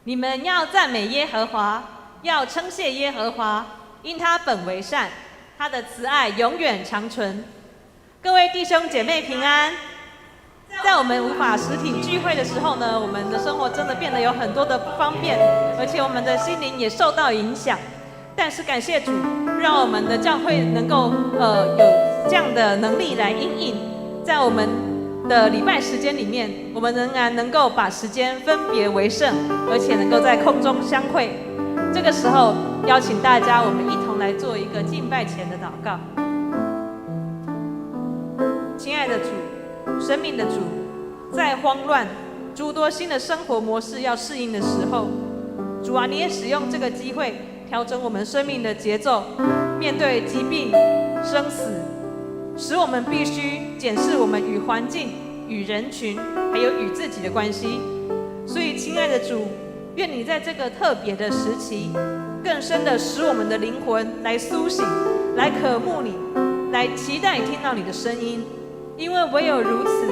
你们要赞美耶和华，要称谢耶和华，因他本为善，他的慈爱永远长存。各位弟兄姐妹平安。在我们无法实体聚会的时候呢，我们的生活真的变得有很多的不方便，而且我们的心灵也受到影响。但是感谢主，让我们的教会能够有这样的能力来因应，在我们的礼拜时间里面，我们仍然能够把时间分别为圣，而且能够在空中相会。这个时候，邀请大家，我们一同来做一个敬拜前的祷告。亲爱的主，生命的主，在慌乱、诸多新的生活模式要适应的时候，主啊，你也使用这个机会调整我们生命的节奏，面对疾病、生死，使我们必须检视我们与环境、与人群，还有与自己的关系。所以，亲爱的主，愿你在这个特别的时期，更深的使我们的灵魂来苏醒，来渴慕你，来期待听到你的声音。因为唯有如此，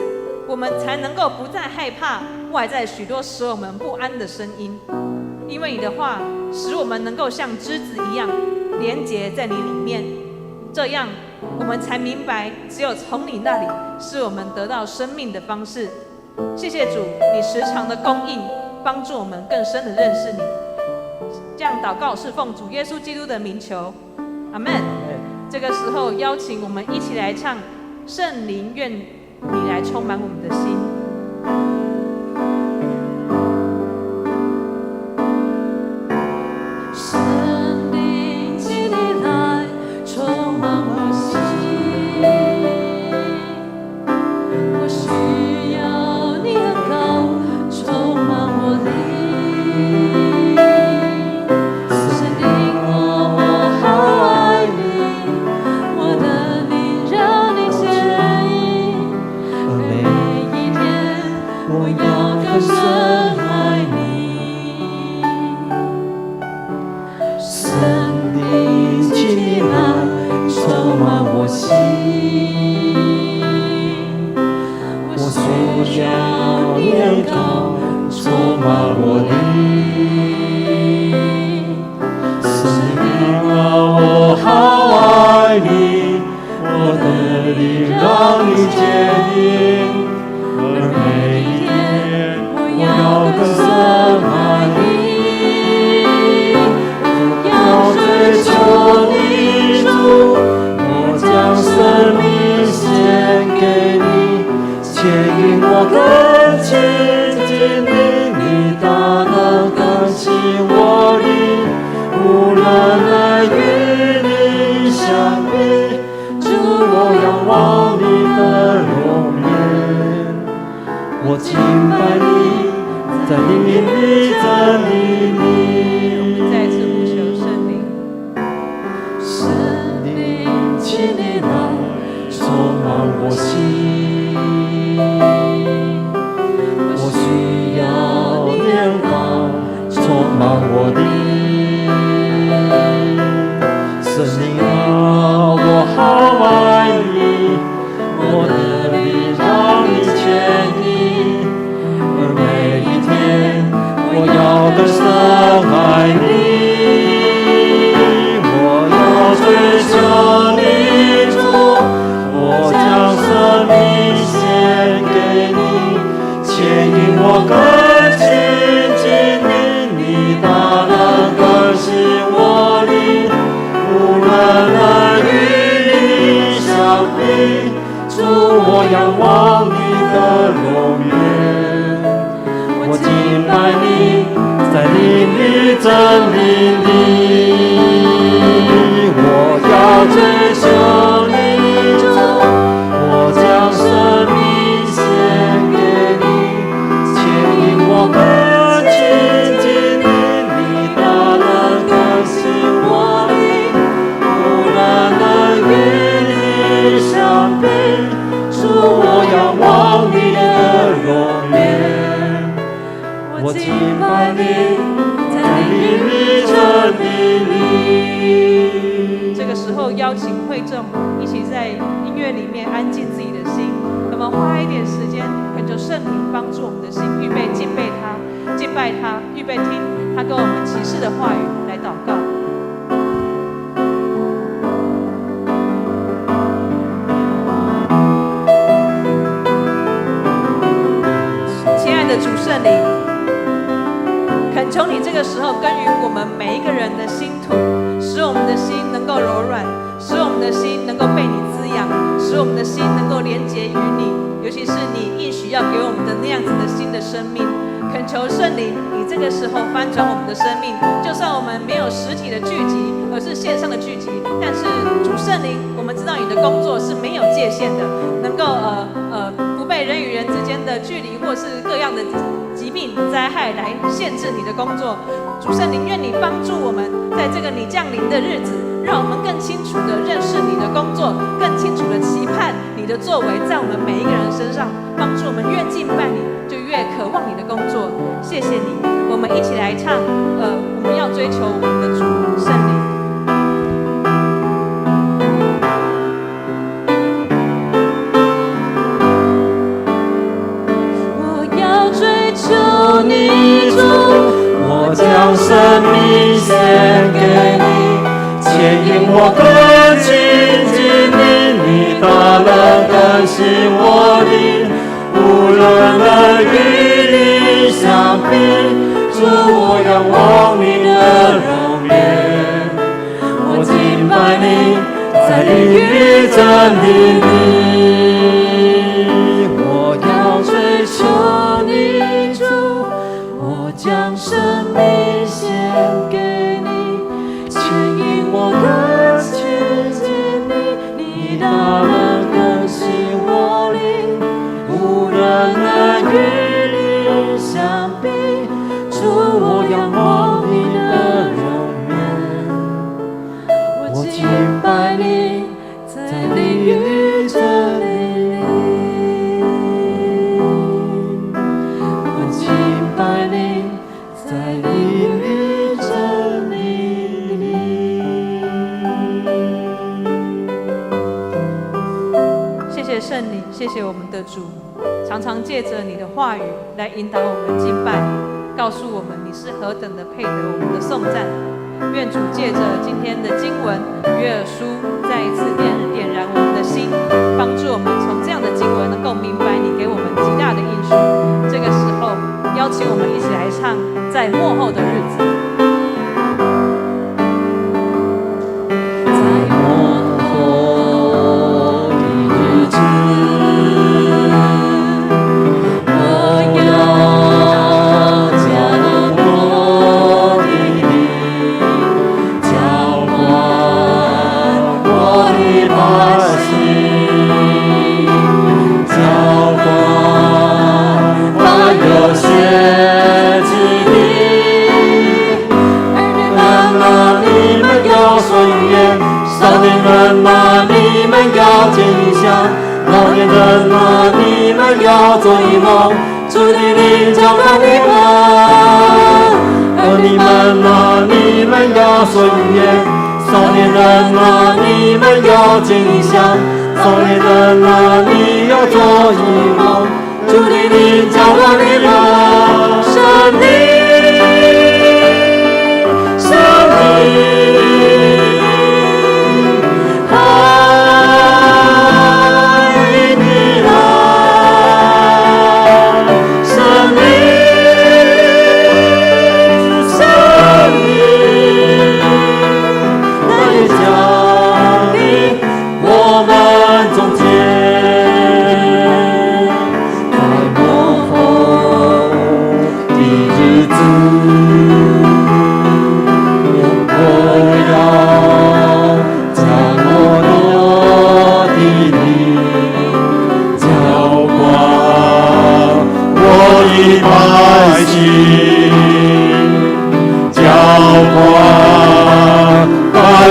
我们才能够不再害怕外在许多使我们不安的声音。因为你的话使我们能够像枝子一样连结在你里面，这样我们才明白，只有从你那里是我们得到生命的方式。谢谢主，你时常的供应，帮助我们更深的认识你。这样祷告是奉主耶稣基督的名求，阿们。这个时候邀请我们一起来唱圣灵愿你来充满我们的心。圣灵请你来充满我心，我需要你恩膏充满我灵。圣灵我好爱你，我的灵让你牵引，而每一天我要更深爱你。圣灵请你来充满我心，我需要你恩膏充满我灵。圣灵啊，我好爱你，我的灵让你牵引，而每一天我要更深爱你。我追求你主，我将生命献给你，牵引我更亲近你，你大能更新我灵，无人能与你相比。主，我仰望你的容颜，我敬拜你，在灵里真理里。我们再次呼求圣灵。圣灵，请你来充满我心，我需要你恩膏充满我灵。圣灵啊，我好爱你，我的灵让你牵引，而每一天我要更深爱你。追求你主，我将生命献给你，牵引我更亲近你，你大能更新我灵，无人能与你相比。主，我仰望你的容颜，我敬拜你，在灵里真理里。我要追求你主，我将生命献给你，牵引我更亲近你，你大能更新我灵，无人能与你相比。主，我仰望你的容颜，我敬拜你，在灵里真理里。这个时候邀请会众一起在音乐里面安静自己的心，我们花一点时间，恳求圣灵帮助我们的心预备敬拜他，敬拜拜他，预备听他跟我们启示的话语来祷告。亲爱的主圣灵，恳求你这个时候耕耘我们每一个人的心土，使我们的心能够柔软，使我们的心能够被你滋养，使我们的心能够连结于你，尤其是你应许要给我们的那样子的新的生命。恳求圣灵，你这个时候翻转我们的生命，就算我们没有实体的聚集，而是线上的聚集，但是主圣灵，我们知道你的工作是没有界限的，能够不被人与人之间的距离或是各样的疾病灾害来限制你的工作。主圣灵，愿你帮助我们在这个你降临的日子，让我们更清楚地认识你的工作，更清楚地期盼你的作为在我们每一个人身上，帮助我们越敬拜你就越渴望你的工作。谢谢你，我们一起来唱我们要追求我们的主圣灵。我要追求你主，我将生命献给你，牵引我更亲近你，你大能更新我灵，无人能与你相比。主，我仰望你的容颜，我敬拜你，在灵与真理里。我要追求你主，我将生命献给你，牵引我更亲近你，你大能更新我灵，无人能与你相比。主，我仰望你的容颜，我敬拜你，在灵与真理里。我敬拜你，在灵与真理里。谢谢圣灵，谢谢我们的主，常常借着你的话语来引导我们敬拜，告诉我们你是何等的配得我们的颂赞。愿主借着今天的经文约珥书再一次点燃我们的心，帮助我们从这样的经文能够明白你给我们极大的应许。这个时候邀请我们一起来唱在末后的日子。少年人啊，你们要见异象；老年人啊，你们要做异梦。主的灵浇灌你们，儿女们啊，你们要说预言；少年人啊，你们要见异象；少年人啊，你要做异梦。主的灵浇灌你们，圣灵，圣灵。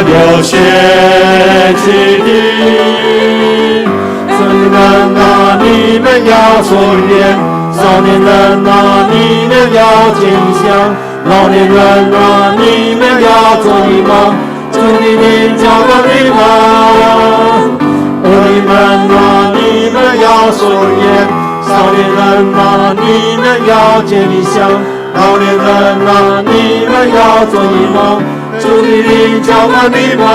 流血基地，少年人啊，你们要说预言；少年人啊，你们要见异象；老年人啊，你们要做异梦。主的灵浇灌你们，儿女们啊，你们要说预言；少年人啊，你们要见异象；老年人啊，你们要做一梦，主的灵浇灌你们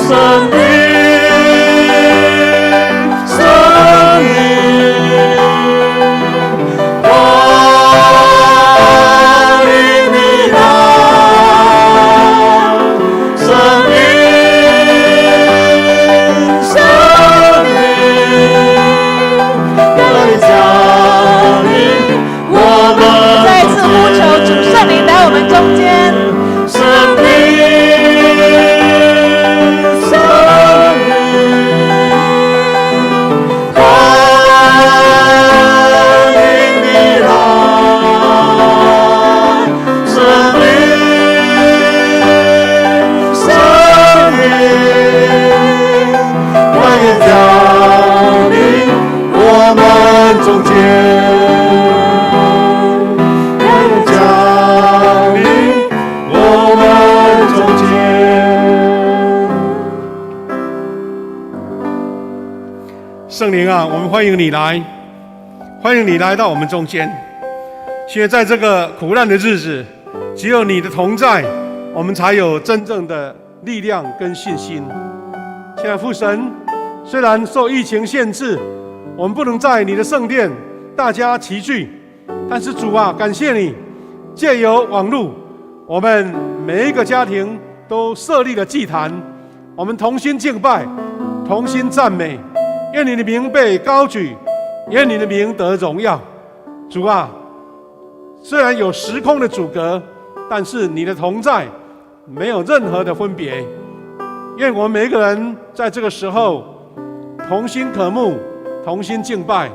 生命，生命。我们中间，生命，生命，欢迎你来，生命，生命，欢迎降临我们中间。圣灵啊，我们欢迎你来，欢迎你来到我们中间。现在在这个苦难的日子，只有你的同在，我们才有真正的力量跟信心。现在父神，虽然受疫情限制，我们不能在你的圣殿大家齐聚，但是主啊，感谢你借由网络，我们每一个家庭都设立了祭坛，我们同心敬拜，同心赞美。愿你的名被高举，愿你的名得荣耀。主啊，虽然有时空的阻隔，但是你的同在没有任何的分别。愿我们每一个人在这个时候同心渴慕，同心敬拜，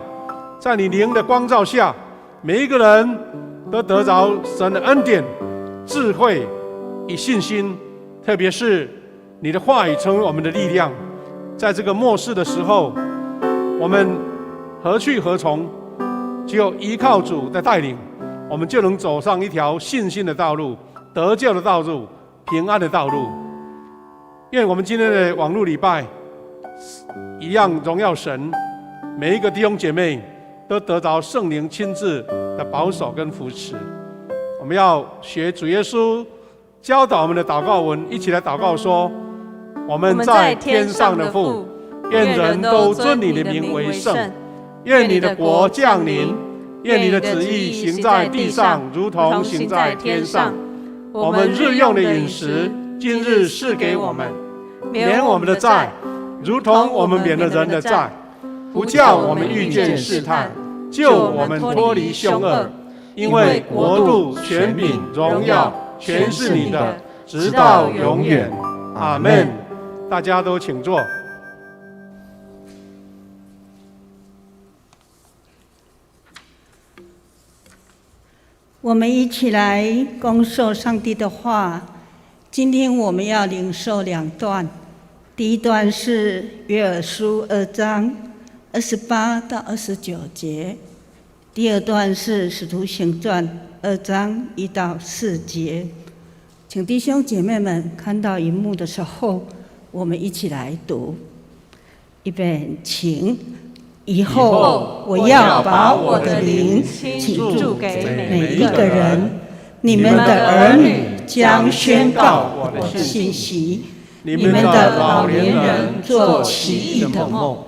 在你灵的光照下，每一个人都得着神的恩典、智慧与信心，特别是你的话语成为我们的力量。在这个末世的时候，我们何去何从？只有依靠主的带领，我们就能走上一条信心的道路、得救的道路、平安的道路。愿我们今天的网络礼拜一样荣耀神，每一个弟兄姐妹都得着圣灵亲自的保守跟扶持。我们要学主耶稣教导我们的祷告文，一起来祷告说：我们在天上的父，愿人都尊你的名为圣。愿你的国降临，愿你的旨意行在地上，如同行在天上。我们日用的饮食，今日赐给我们，免我们的债，如同我们免了人的债，不叫我们遇见试探，救我们脱离凶恶。因为国度、权柄、荣耀，全是你的，直到永远。阿们。大家都请坐。我们一起来恭受上帝的话。今天我们要领受2段，第一段是约珥书2章28到29节，第二段是使徒行传2章1到4节。请弟兄姐妹们看到荧幕的时候，我们一起来读。预备，请。以后我要把我的灵倾注给每一个人，你们的儿女将宣告我的信息，你们的老年人做奇异的梦，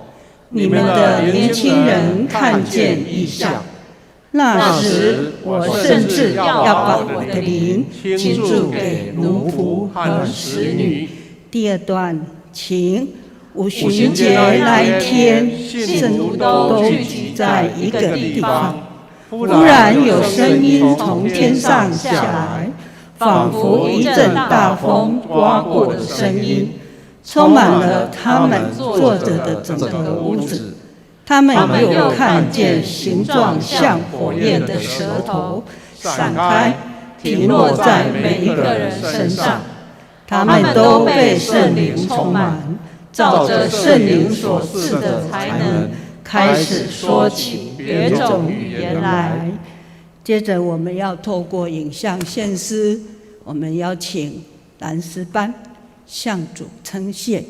你们的年轻人看见异象。那时我甚至要把我的灵倾注给奴仆和使女。第二段，请。五旬节那一天，圣徒都聚集在一个地方，忽然有声音从天上下来，仿佛一阵大风刮过的声音，充满了他们坐着的整个屋子。他们又看见形状像火焰的舌头散开，停落在每一个人身上。他们都被圣灵充满，照着圣灵所赐的才能，开始说起别种语言来。接着我们要透过影像献诗，我们邀请蓝诗班向主称谢。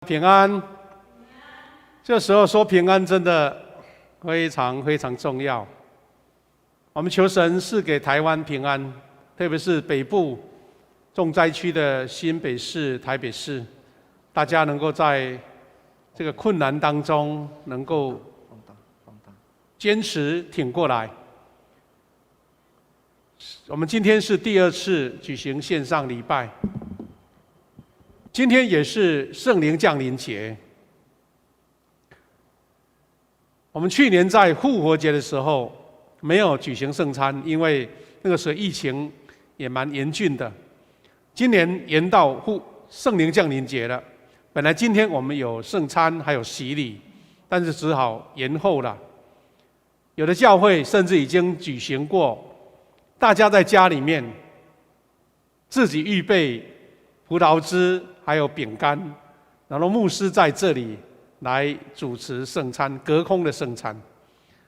平安。这时候说平安真的非常非常重要。我们求神赐给台湾平安，特别是北部重灾区的新北市、台北市，大家能够在这个困难当中能够坚持挺过来。我们今天是第2次举行线上礼拜，今天也是圣灵降临节。我们去年在复活节的时候没有举行圣餐，因为那个时候疫情也蛮严峻的。今年延到圣灵降临节了，本来今天我们有圣餐还有洗礼，但是只好延后了。有的教会甚至已经举行过，大家在家里面自己预备葡萄汁还有饼干，然后牧师在这里来主持圣餐，隔空的圣餐。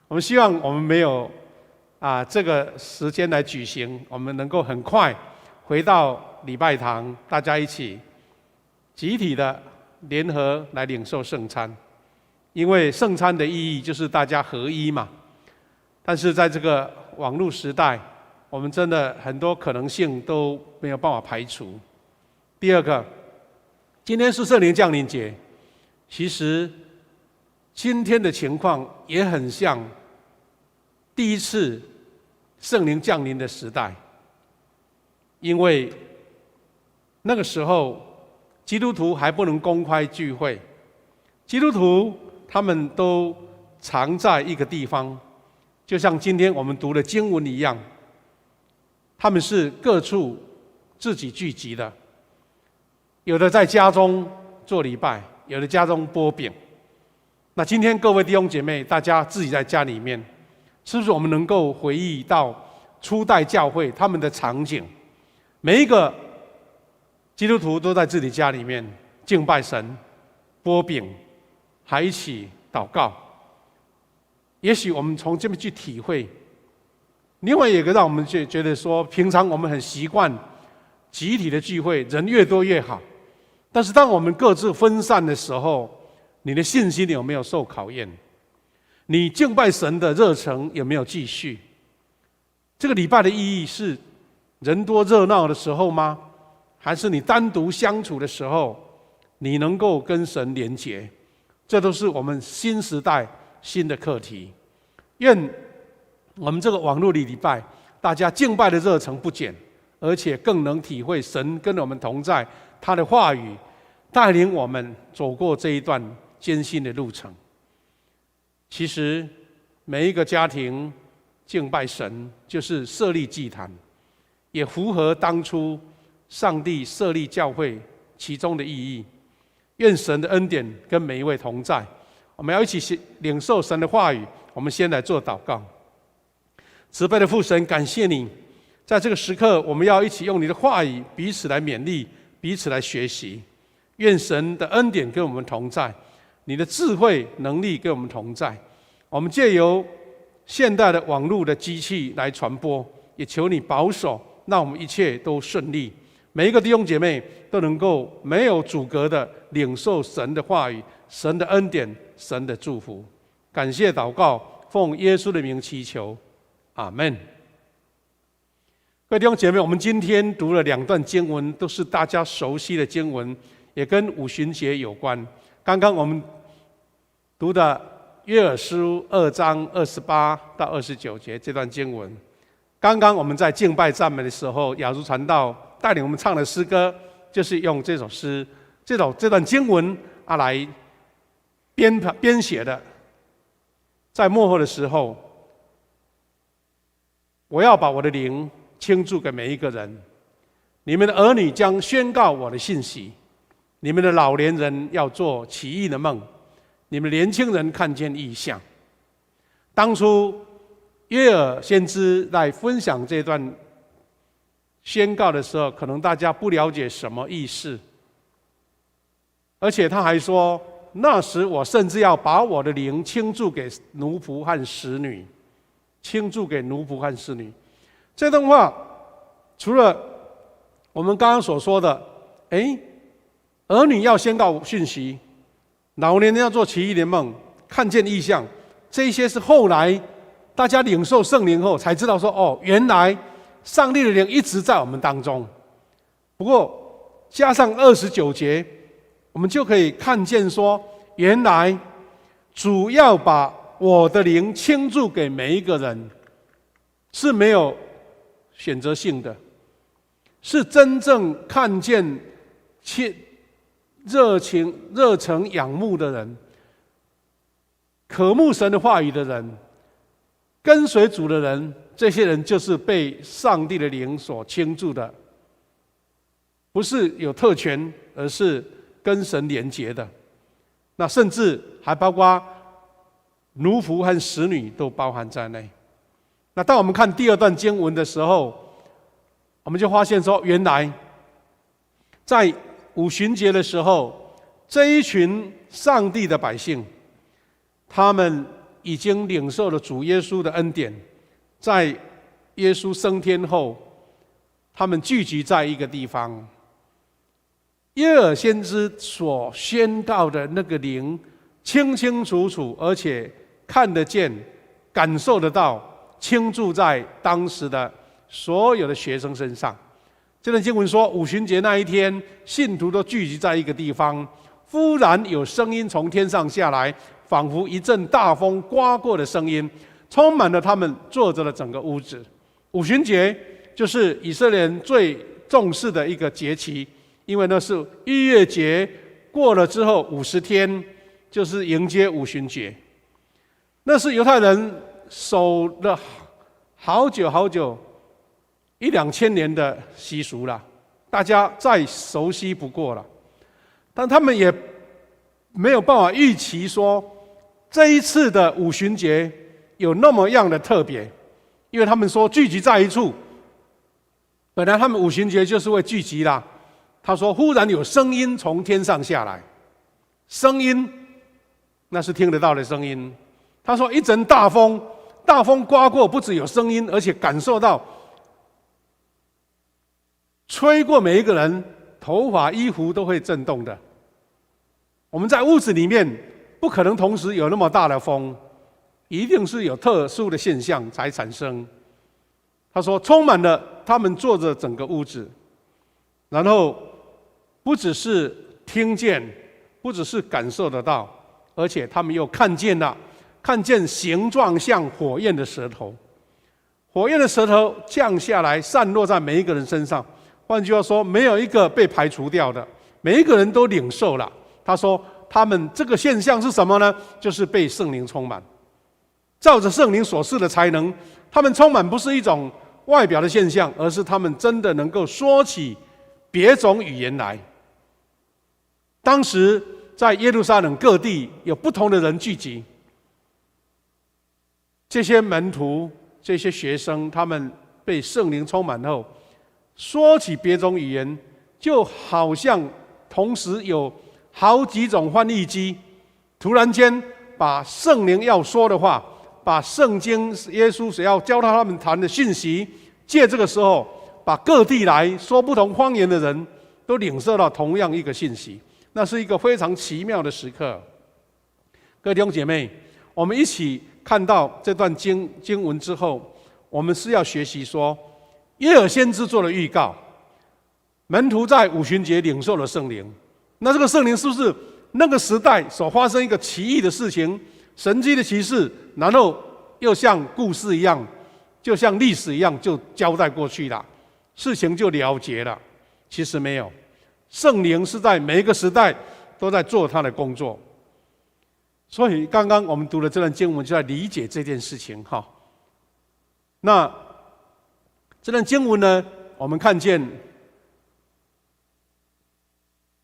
我们希望我们没有这个时间来举行，我们能够很快回到礼拜堂，大家一起集体的联合来领受圣餐。因为圣餐的意义就是大家合一嘛。但是在这个网络时代，我们真的很多可能性都没有办法排除。第二个，今天是圣灵降临节，其实今天的情况也很像第1次圣灵降临的时代，因为那个时候基督徒还不能公开聚会，基督徒他们都藏在一个地方，就像今天我们读的经文一样，他们是各处自己聚集的，有的在家中做礼拜，有的家中擘饼。那今天各位弟兄姐妹，大家自己在家里面，是不是我们能够回忆到初代教会他们的场景？每一个基督徒都在自己家里面敬拜神、擘饼，还一起祷告。也许我们从这边去体会。另外一个让我们觉得说，平常我们很习惯集体的聚会，人越多越好。但是当我们各自分散的时候，你的信心有没有受考验？你敬拜神的热忱有没有继续？这个礼拜的意义是人多热闹的时候吗？还是你单独相处的时候，你能够跟神连结？这都是我们新时代新的课题。愿我们这个网络礼拜，大家敬拜的热忱不减，而且更能体会神跟我们同在，他的话语带领我们走过这一段艰辛的路程。其实每一个家庭敬拜神，就是设立祭坛，也符合当初上帝设立教会其中的意义。愿神的恩典跟每一位同在。我们要一起领受神的话语。我们先来做祷告。慈悲的父神，感谢你，在这个时刻，我们要一起用你的话语彼此来勉励，彼此来学习。愿神的恩典跟我们同在，你的智慧能力跟我们同在。我们借由现代的网络的机器来传播，也求你保守，让我们一切都顺利。每一个弟兄姐妹都能够没有阻隔的领受神的话语、神的恩典、神的祝福。感谢祷告，奉耶稣的名祈求，阿们。各位弟兄姐妹，我们今天读了2段经文，都是大家熟悉的经文，也跟五旬节有关。刚刚我们读的约珥书2章28到29节这段经文，刚刚我们在敬拜赞美的时候，雅茹传道带领我们唱的诗歌，就是用这首诗、这段经文来编写的。在末后的时候，我要把我的灵倾注给每一个人，你们的儿女将宣告我的信息，你们的老年人要做奇异的梦，你们年轻人看见异象。当初约珥先知来分享这段宣告的时候，可能大家不了解什么意思，而且他还说，那时我甚至要把我的灵倾注给奴仆和使女，倾注给奴仆和使女。这段话除了我们刚刚所说的，儿女要宣告讯息，老年人要做奇异的梦，看见异象。这些是后来大家领受圣灵后才知道说，哦，原来上帝的灵一直在我们当中。不过加上29节，我们就可以看见说，原来主要把我的灵倾注给每一个人，是没有选择性的，是真正看见热诚仰慕的人，渴慕神的话语的人，跟随主的人，这些人就是被上帝的灵所倾注的，不是有特权，而是跟神连结的。那甚至还包括奴仆和使女都包含在内。那当我们看第二段经文的时候，我们就发现说，原来在五旬节的时候，这一群上帝的百姓，他们已经领受了主耶稣的恩典，在耶稣升天后，他们聚集在一个地方。耶尔先知所宣告的那个灵，清清楚楚，而且看得见、感受得到，倾注在当时的所有的学生身上。这段经文说，五旬节那一天，信徒都聚集在一个地方，忽然有声音从天上下来，仿佛一阵大风刮过的声音，充满了他们坐着的整个屋子。五旬节就是以色列人最重视的一个节期，因为那是逾越节过了之后50天，就是迎接五旬节。那是犹太人守了好久好久1-2千年的习俗了，大家再熟悉不过了。但他们也没有办法预期说这一次的五旬节有那么样的特别，因为他们说聚集在一处，本来他们五旬节就是会聚集啦。他说忽然有声音从天上下来，声音那是听得到的声音。他说一阵大风，大风刮过，不只有声音，而且感受到吹过每一个人，头发衣服都会震动的。我们在屋子里面不可能同时有那么大的风，一定是有特殊的现象才产生。他说充满了他们坐着整个屋子，然后不只是听见，不只是感受得到，而且他们又看见形状像火焰的舌头，火焰的舌头降下来，散落在每一个人身上。换句话说，没有一个被排除掉的，每一个人都领受了。他说他们这个现象是什么呢？就是被圣灵充满，照着圣灵所赐的才能，他们充满不是一种外表的现象，而是他们真的能够说起别种语言来。当时在耶路撒冷各地有不同的人聚集，这些门徒、这些学生，他们被圣灵充满后，说起别种语言，就好像同时有好几种翻译机，突然间把圣灵要说的话，把圣经耶稣所要教导他们谈的讯息，借这个时候把各地来说不同方言的人都领受到同样一个信息。那是一个非常奇妙的时刻。各位弟兄姐妹，我们一起看到这段经文之后，我们是要学习说，耶尔先知做了预告，门徒在五旬节领受了圣灵。那这个圣灵是不是那个时代所发生一个奇异的事情，神迹的奇事，然后又像故事一样，就像历史一样就交代过去了，事情就了结了？其实没有，圣灵是在每一个时代都在做他的工作。所以刚刚我们读了这段经文，就在理解这件事情哈。那这段经文呢，我们看见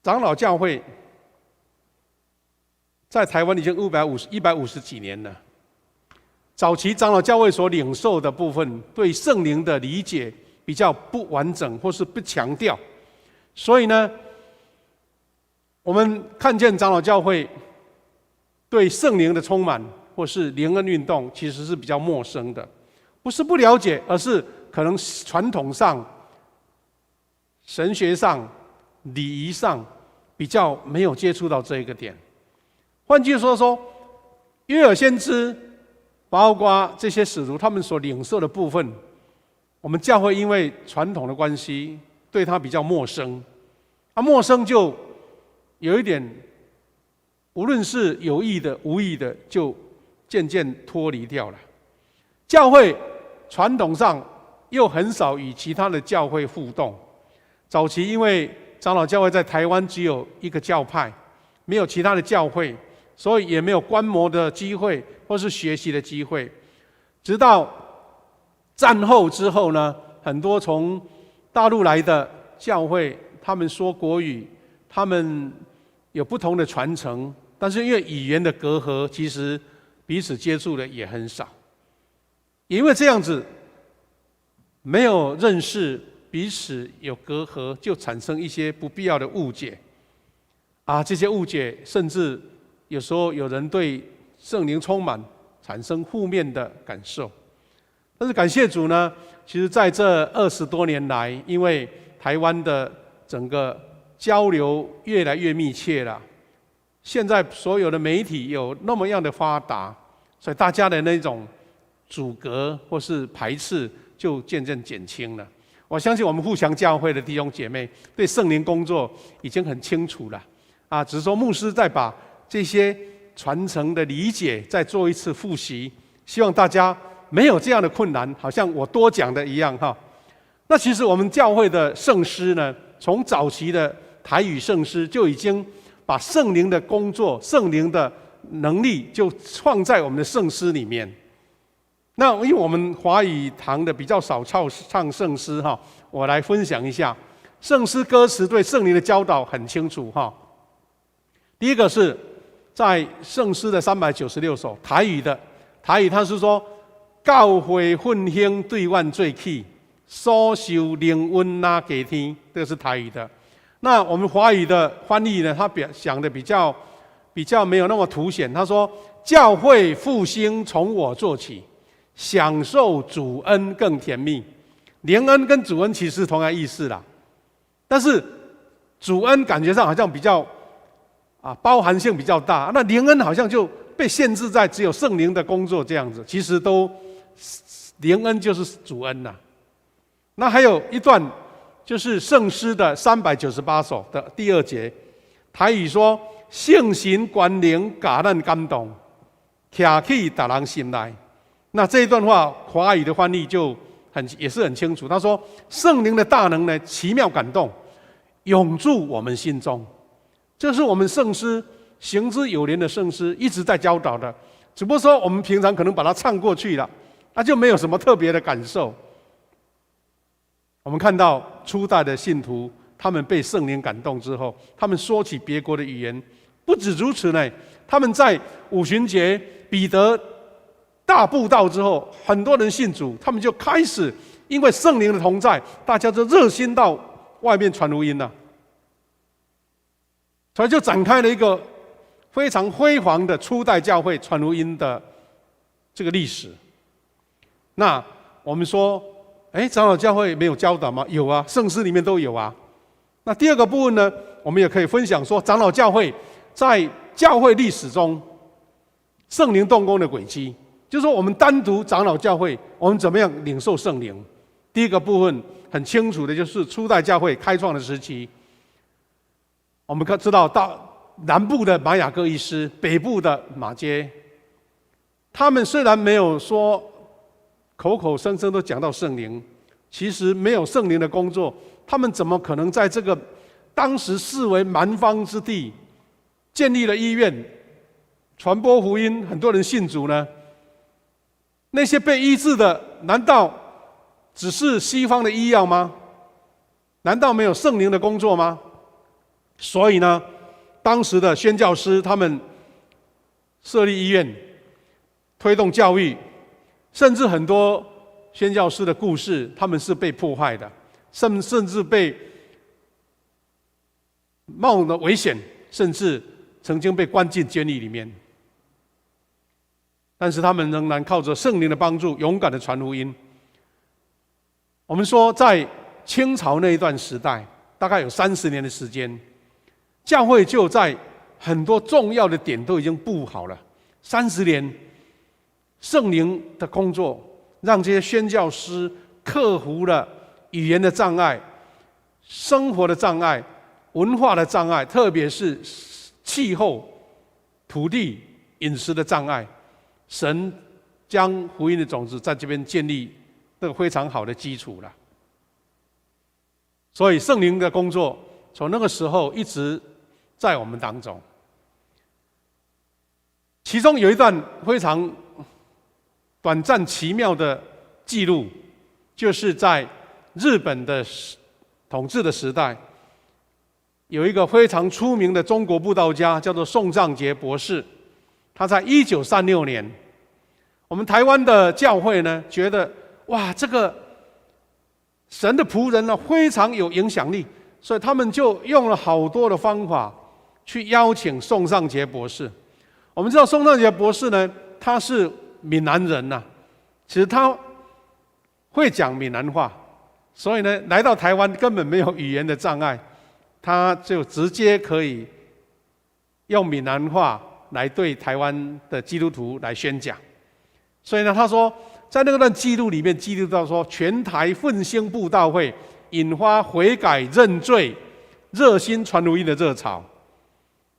长老教会在台湾已经150几年了。早期长老教会所领受的部分，对圣灵的理解比较不完整，或是不强调，所以呢，我们看见长老教会对圣灵的充满，或是灵恩运动，其实是比较陌生的，不是不了解，而是可能传统上、神学上、礼仪上比较没有接触到这一个点。换句话说，约珥先知，包括这些使徒他们所领受的部分，我们教会因为传统的关系，对他比较陌生。陌生就有一点，无论是有意的、无意的，就渐渐脱离掉了。教会传统上又很少与其他的教会互动。早期因为长老教会在台湾只有一个教派，没有其他的教会，所以也没有观摩的机会或是学习的机会。直到战后之后呢，很多从大陆来的教会，他们说国语，他们有不同的传承，但是因为语言的隔阂，其实彼此接触的也很少。也因为这样子，没有认识，彼此有隔阂，就产生一些不必要的误解。这些误解甚至有时候有人对圣灵充满，产生负面的感受。但是感谢主呢，其实在这20多年来，因为台湾的整个交流越来越密切了，现在所有的媒体有那么样的发达，所以大家的那种阻隔或是排斥就渐渐减轻了。我相信我们互相教会的弟兄姐妹对圣灵工作已经很清楚了。只是说牧师再把这些传承的理解再做一次复习，希望大家没有这样的困难，好像我多讲的一样哈。那其实我们教会的圣诗呢，从早期的台语圣诗就已经把圣灵的工作、圣灵的能力就放在我们的圣诗里面。那因为我们华语堂的比较少唱圣诗哈，我来分享一下圣诗歌词对圣灵的教导很清楚哈。第一个是在圣诗的396首台语的，台语它是说教会奋兴对阮做起，所受灵恩哪给天，这个是台语的。那我们华语的翻译呢，他讲的比较没有那么凸显。他说教会复兴从我做起，享受主恩更甜蜜。灵恩跟主恩其实同样意思啦，但是主恩感觉上好像比较包含性比较大，那灵恩好像就被限制在只有圣灵的工作这样子，其实都灵恩就是主恩呐。那还有一段就是圣诗的398首的第2节，台语说圣神关灵把咱感动，徛起达人心内。那这一段话华语的翻译就也是很清楚，他说圣灵的大能呢，奇妙感动，永驻我们心中。这是我们圣诗行之有年的圣诗一直在教导的，只不过说我们平常可能把它唱过去了，那就没有什么特别的感受。我们看到初代的信徒，他们被圣灵感动之后，他们说起别国的语言。不止如此呢，他们在五旬节彼得大布道之后，很多人信主，他们就开始因为圣灵的同在，大家就热心到外面传福音了。所以就展开了一个非常辉煌的初代教会传福音的这个历史。那我们说，长老教会没有教导吗？有啊，圣诗里面都有啊。那第二个部分呢，我们也可以分享说，长老教会在教会历史中圣灵动工的轨迹，就是说我们单独长老教会，我们怎么样领受圣灵？第一个部分很清楚的就是初代教会开创的时期。我们知道到南部的玛雅各医师，北部的马街，他们虽然没有说口口声声都讲到圣灵，其实没有圣灵的工作，他们怎么可能在这个当时视为蛮荒之地建立了医院，传播福音，很多人信主呢？那些被医治的，难道只是西方的医药吗？难道没有圣灵的工作吗？所以呢，当时的宣教师他们设立医院，推动教育，甚至很多宣教师的故事，他们是被迫害的，甚至被冒了危险，甚至曾经被关进监狱里面。但是他们仍然靠着圣灵的帮助，勇敢的传福音。我们说，在清朝那一段时代，大概有30年的时间，教会就在很多重要的点都已经布好了。30年，圣灵的工作，让这些宣教师克服了语言的障碍、生活的障碍、文化的障碍，特别是气候、土地、饮食的障碍。神将福音的种子在这边建立那个非常好的基础了。所以圣灵的工作从那个时候一直在我们当中。其中有一段非常短暂奇妙的记录，就是在日本的统治的时代，有一个非常出名的中国布道家，叫做宋藏杰博士。他在1936年，我们台湾的教会呢，觉得哇，这个神的仆人呢非常有影响力，所以他们就用了好多的方法去邀请宋藏杰博士。我们知道宋藏杰博士呢，他是闽南人呐，其实他会讲闽南话，所以呢，来到台湾根本没有语言的障碍，他就直接可以用闽南话来对台湾的基督徒来宣讲。所以呢，他说，在那段记录里面记录到说，全台奋兴布道会引发悔改认罪、热心传福音的热潮。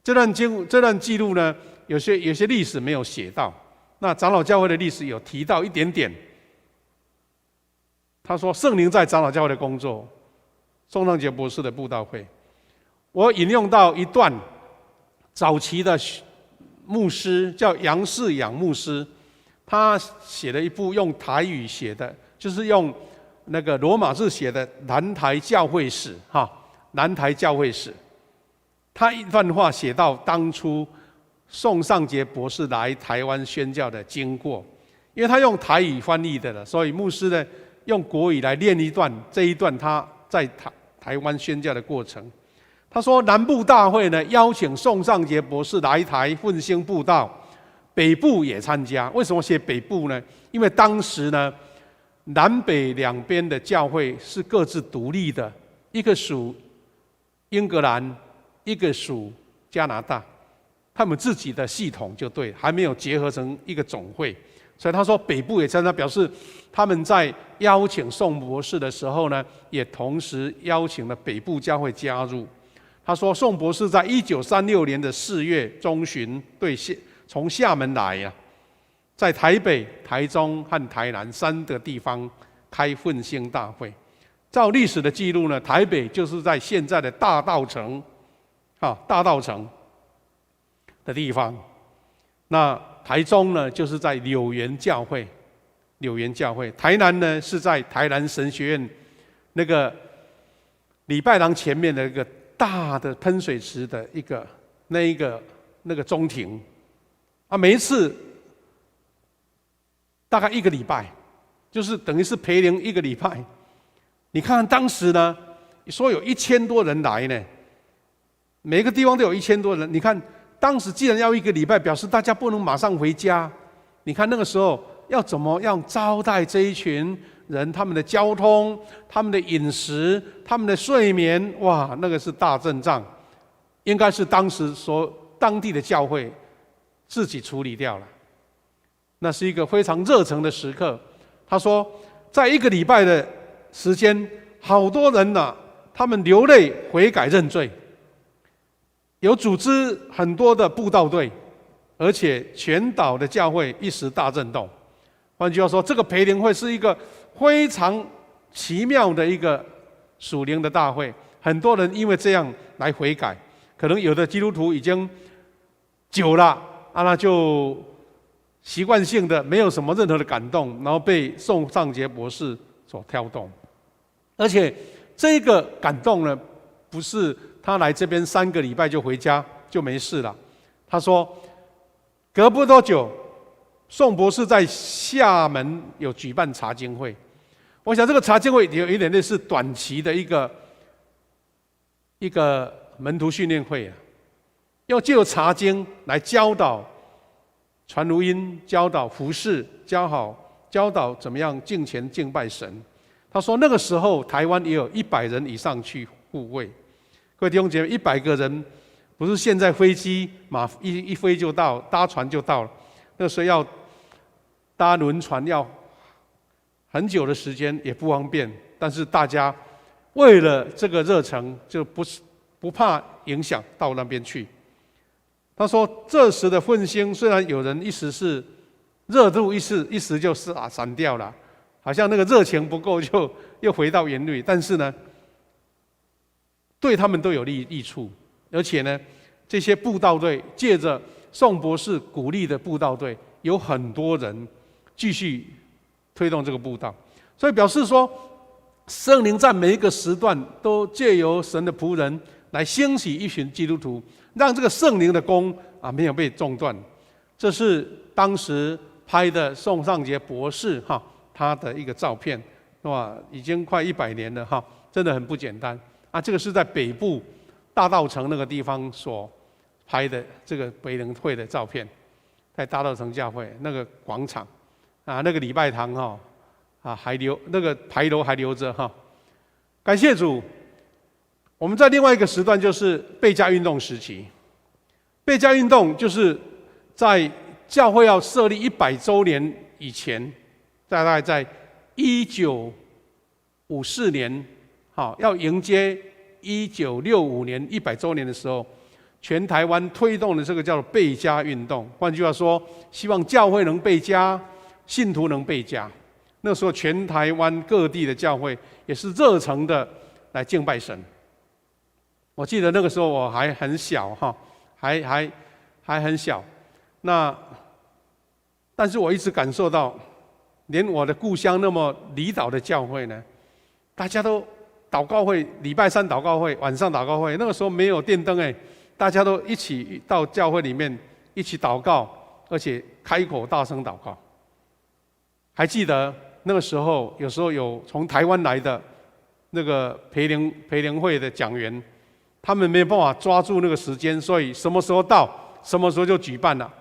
这段记录呢，有些历史没有写到，那长老教会的历史有提到一点点。他说，圣灵在长老教会的工作，宋藏杰博士的布道会。我引用到一段早期的牧师，叫杨世养牧师，他写了一部用台语写的，就是用那个罗马字写的南台教会史，南台教会史。他一段话写到当初宋藏杰博士来台湾宣教的经过，因为他用台语翻译的了，所以牧师呢用国语来念这一段他在台湾宣教的过程。他说，南部大会呢邀请宋藏杰博士来台奋兴布道，北部也参加。为什么写北部呢？因为当时呢，南北两边的教会是各自独立的，一个属英格兰，一个属加拿大，他们自己的系统就对，还没有结合成一个总会。所以他说北部也参加，表示他们在邀请宋博士的时候呢，也同时邀请了北部教会加入。他说，宋博士在1936年的4月中旬从厦门来啊，在台北、台中和台南3个地方开奋兴大会。照历史的记录呢，台北就是在现在的大稻埕的地方。那台中呢，就是在柳园教会，台南呢是在台南神学院那个礼拜堂前面的一个大的喷水池的那个中庭啊，每一次大概1个礼拜，就是等于是培灵1个礼拜。你看当时呢，说有1000多人来呢，每个地方都有1000多人。你看当时既然要1个礼拜，表示大家不能马上回家。你看那个时候要怎么样招待这一群人，他们的交通、他们的饮食、他们的睡眠，哇，那个是大阵仗，应该是当时当地的教会自己处理掉了。那是一个非常热诚的时刻。他说，在1个礼拜的时间，好多人呢，他们流泪悔改认罪，有组织很多的布道队，而且全岛的教会一时大震动。换句话说，这个培灵会是一个非常奇妙的一个属灵的大会，很多人因为这样来悔改。可能有的基督徒已经久了那就习惯性的没有什么任何的感动，然后被宋藏杰博士所挑动。而且这个感动呢，不是他来这边3个礼拜就回家就没事了。他说，隔不多久，宋博士在厦门有举办查经会。我想这个查经会有一点类似短期的一个门徒训练会要借由查经来教导传福音，教导服事，教导怎么样敬虔敬拜神。他说那个时候台湾也有100人以上去护卫。各位弟兄姐妹，100个人不是现在飞机一飞就到，搭船就到了。那时候要搭轮船要很久的时间，也不方便。但是大家为了这个热诚，就不怕影响到那边去。他说，这时的奋兴，虽然有人一时是热度一时就散掉了，好像那个热情不够，就又回到原律。但是呢，对他们都有益处，而且呢，这些布道队借着宋博士鼓励的布道队，有很多人继续推动这个布道，所以表示说，圣灵在每一个时段都借由神的仆人来兴起一群基督徒，让这个圣灵的功没有被中断。这是当时拍的宋尚杰博士他的一个照片，哇，已经快100年了真的很不简单这个是在北部大稻埕那个地方所拍的这个北灵会的照片，在大稻埕教会那个广场那个礼拜堂还留那个牌楼还留着感谢主。我们在另外一个时段就是贝加运动时期，贝加运动就是在教会要设立100周年以前，大概在1954年要迎接1965年100周年的时候，全台湾推动的这个叫做贝加运动。换句话说，希望教会能贝加，信徒能贝加。那时候全台湾各地的教会也是热诚的来敬拜神。我记得那个时候我还很小还很小，但是我一直感受到，连我的故乡那么离岛的教会呢，大家都祷告会，礼拜3祷告会，晚上祷告会，那个时候没有电灯大家都一起到教会里面一起祷告，而且开口大声祷告。还记得那个时候，有时候有从台湾来的那个培灵会的讲员，他们没有办法抓住那个时间，所以什么时候到，什么时候就举办了。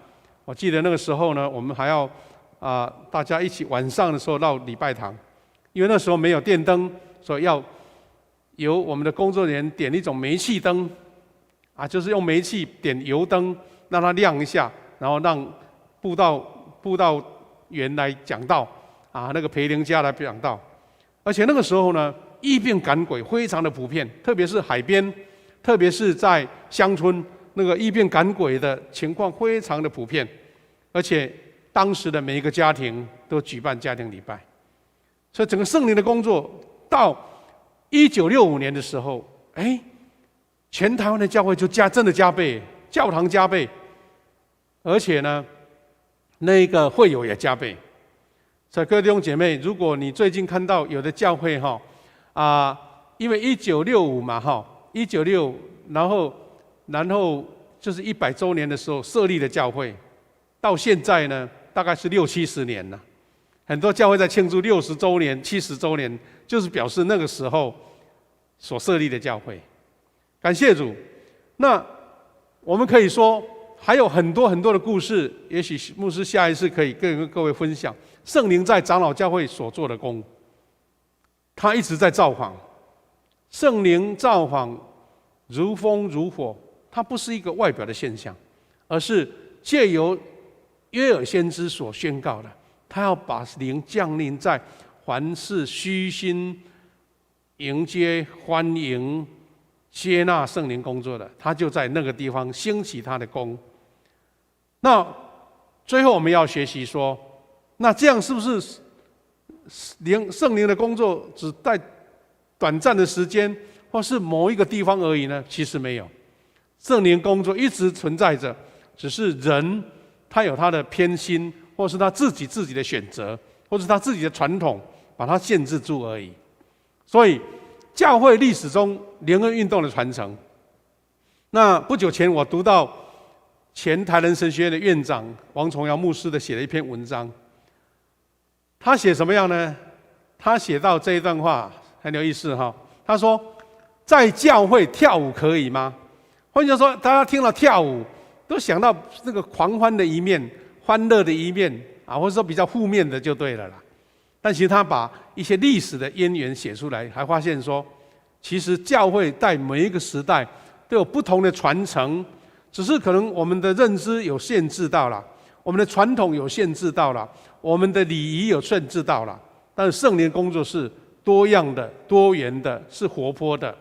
我记得那个时候呢，我们还要大家一起晚上的时候到礼拜堂，因为那时候没有电灯，所以要由我们的工作人员点一种煤气灯就是用煤气点油灯，让它亮一下，然后让布道员来讲道那个培灵家来讲道。而且那个时候呢，疫病赶鬼非常的普遍，特别是海边，特别是在乡村，那个疫病赶鬼的情况非常的普遍。而且当时的每一个家庭都举办家庭礼拜，所以整个圣灵的工作到1965年的时候，全台湾的教会就真的加倍，教堂加倍，而且呢，那个会友也加倍。所以各位弟兄姐妹，如果你最近看到有的教会因为1965嘛1965，然后就是100周年的时候设立的教会，到现在呢大概是60-70年了。很多教会在庆祝60周年、70周年，就是表示那个时候所设立的教会。感谢主。那我们可以说还有很多很多的故事，也许牧师下一次可以跟各位分享圣灵在长老教会所做的工。他一直在造访，圣灵造访如风如火，它不是一个外表的现象，而是借由约珥先知所宣告的，他要把灵降临在凡是虚心迎接、欢迎、接纳圣灵工作的，他就在那个地方兴起他的功。那最后我们要学习说，那这样是不是圣灵的工作只在短暂的时间，或是某一个地方而已呢？其实没有，圣灵工作一直存在着，只是人他有他的偏心，或是他自己的选择，或是他自己的传统，把它限制住而已。所以教会历史中联合运动的传承，那不久前我读到前台南神学院的院长王崇尧牧师的写了一篇文章，他写什么样呢？他写到这一段话很有意思他说，在教会跳舞可以吗？换句话说，大家听到跳舞都想到那个狂欢的一面、欢乐的一面或者说比较负面的就对了啦。但其实他把一些历史的渊源写出来，还发现说，其实教会在每一个时代都有不同的传承，只是可能我们的认知有限制到了，我们的传统有限制到了，我们的礼仪有限制到了。但是圣灵工作是多样的、多元的，是活泼的。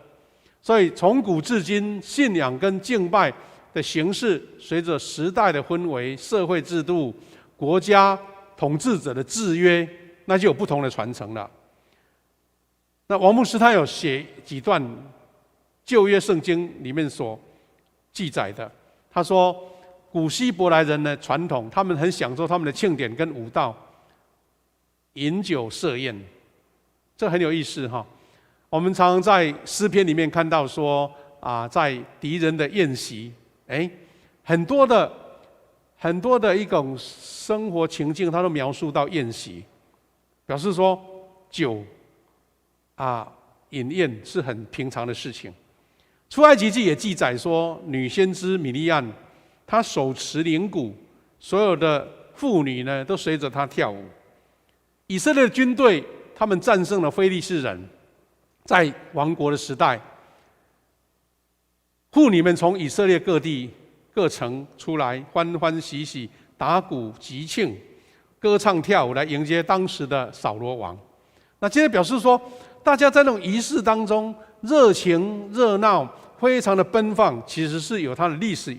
所以从古至今，信仰跟敬拜的形式，随着时代的氛围、社会制度、国家统治者的制约，那就有不同的传承了。那王牧师他有写几段旧约圣经里面所记载的，他说古希伯来人的传统，他们很享受他们的庆典跟舞蹈，饮酒设宴，这很有意思哈。我们常常在诗篇里面看到说在敌人的宴席，很多的一种生活情境，他都描述到宴席，表示说酒饮宴是很平常的事情。出埃及记也记载说，女先知米利暗，她手持铃鼓，所有的妇女呢都随着她跳舞。以色列的军队，他们战胜了非利士人，在亡国的时代，妇女们从以色列各地各城出来，欢欢喜喜打鼓集庆，歌唱跳舞来迎接当时的扫罗王。那今天表示说，大家在那种仪式当中热情热闹，非常的奔放，其实是有它的历史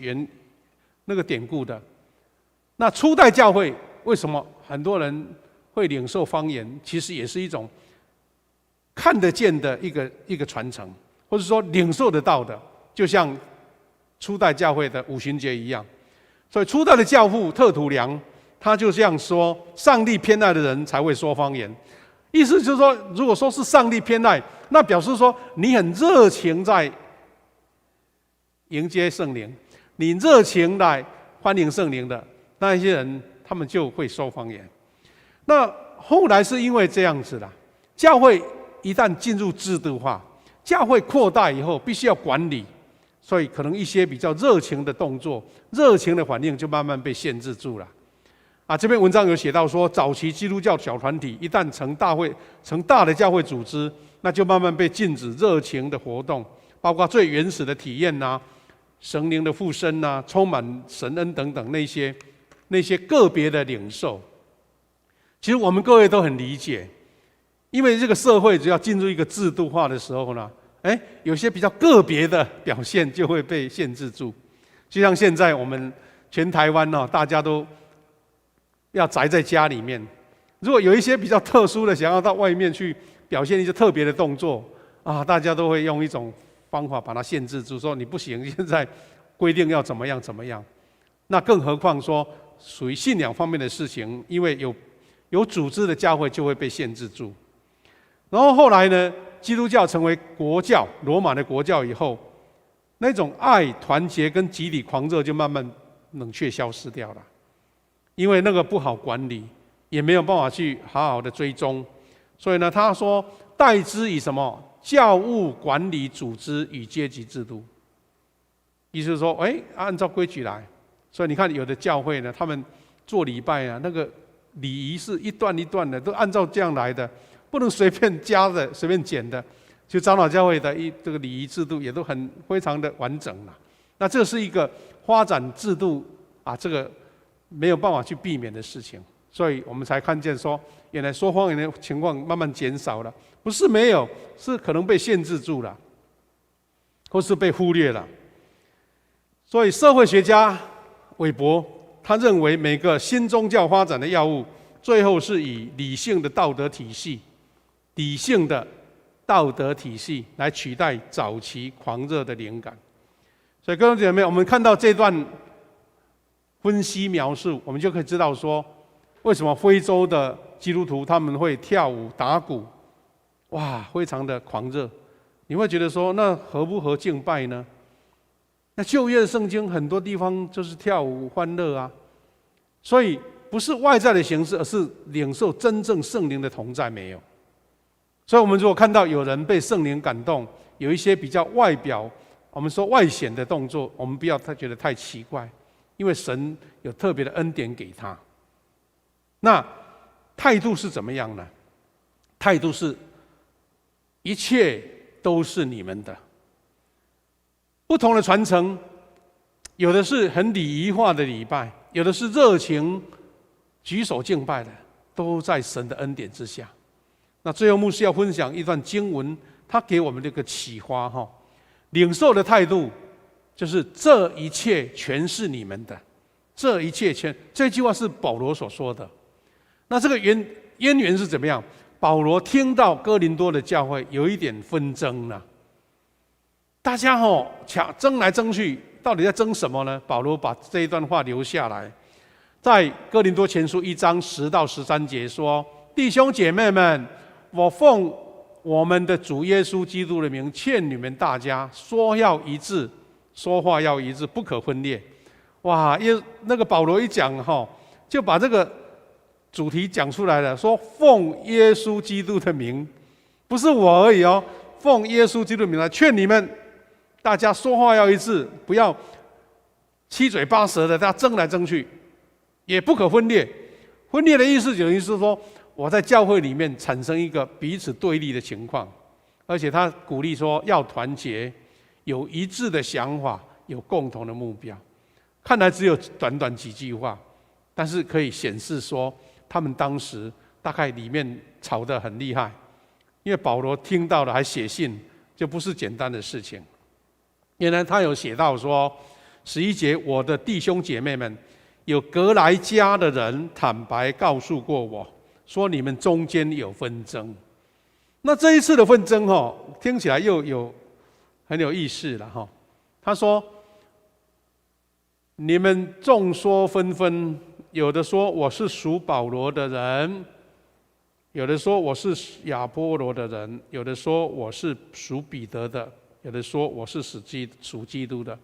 那个典故的。那初代教会为什么很多人会领受方言？其实也是一种看得见的一个传承，或者说领受得到的，就像初代教会的五旬节一样。所以初代的教父特土良，他就这样说：上帝偏爱的人才会说方言。意思就是说，如果说是上帝偏爱，那表示说你很热情在迎接圣灵，你热情来欢迎圣灵的那一些人，他们就会说方言。那后来是因为这样子的，教会一旦进入制度化，教会扩大以后，必须要管理，所以可能一些比较热情的动作、热情的反应就慢慢被限制住了。这篇文章有写到说，早期基督教小团体一旦成大的教会组织，那就慢慢被禁止热情的活动，包括最原始的体验神灵的附身充满神恩等等那些个别的领受。其实我们各位都很理解，因为这个社会只要进入一个制度化的时候呢，有些比较个别的表现就会被限制住。就像现在我们全台湾大家都要宅在家里面，如果有一些比较特殊的想要到外面去表现一些特别的动作大家都会用一种方法把它限制住，说你不行，现在规定要怎么样怎么样。那更何况说属于信仰方面的事情，因为有组织的教会就会被限制住。然后后来呢，基督教成为国教，罗马的国教以后，那种爱、团结跟集体狂热就慢慢冷却消失掉了。因为那个不好管理，也没有办法去好好的追踪，所以呢，他说代之以什么？教务管理组织与阶级制度。意思是说，按照规矩来。所以你看，有的教会呢，他们做礼拜那个礼仪是一段一段的，都按照这样来的，不能随便加的、随便减的。就长老教会的这个礼仪制度也都非常的完整了。那这是一个发展制度这个没有办法去避免的事情，所以我们才看见说，原来说方言的情况慢慢减少了，不是没有，是可能被限制住了，或是被忽略了。所以社会学家韦伯他认为，每个新宗教发展的要务，最后是以理性的道德体系来取代早期狂热的灵感。所以各位姐妹，我们看到这段分析描述，我们就可以知道说，为什么非洲的基督徒他们会跳舞打鼓，非常的狂热。你会觉得说，那合不合敬拜呢？那旧约的圣经很多地方就是跳舞欢乐所以不是外在的形式，而是领受真正圣灵的同在没有。所以我们如果看到有人被圣灵感动，有一些比较外表，我们说外显的动作，我们不要觉得太奇怪，因为神有特别的恩典给他。那态度是怎么样呢？态度是一切都是你们的，不同的传承，有的是很礼仪化的礼拜，有的是热情举手敬拜的，都在神的恩典之下。那最后牧师要分享一段经文，他给我们这个启发哈，领受的态度就是这一切全是你们的，这一切全，这句话是保罗所说的。那这个渊源是怎么样？保罗听到哥林多的教会有一点纷争了，大家争来争去，到底在争什么呢？保罗把这一段话留下来，在哥林多前书1章10到13节说：弟兄姐妹们，我奉我们的主耶稣基督的名劝你们大家，说要一致，说话要一致，不可分裂。哇，那个保罗一讲就把这个主题讲出来了，说奉耶稣基督的名，不是我而已哦，奉耶稣基督的名来劝你们，大家说话要一致，不要七嘴八舌的，大家争来争去，也不可分裂。分裂的意思等于是说，我在教会里面产生一个彼此对立的情况，而且他鼓励说要团结，有一致的想法，有共同的目标。看来只有短短几句话，但是可以显示说，他们当时大概里面吵得很厉害，因为保罗听到了还写信，就不是简单的事情。原来他有写到说，11节，我的弟兄姐妹们，有格莱家的人坦白告诉过我，说你们中间有纷争。那这一次的纷争听起来又有很有意思了他说，你们众说纷纷，有的说我是属保罗的人，有的说我是亚波罗的人，有的说我是属彼得的，有的说我是属基督的。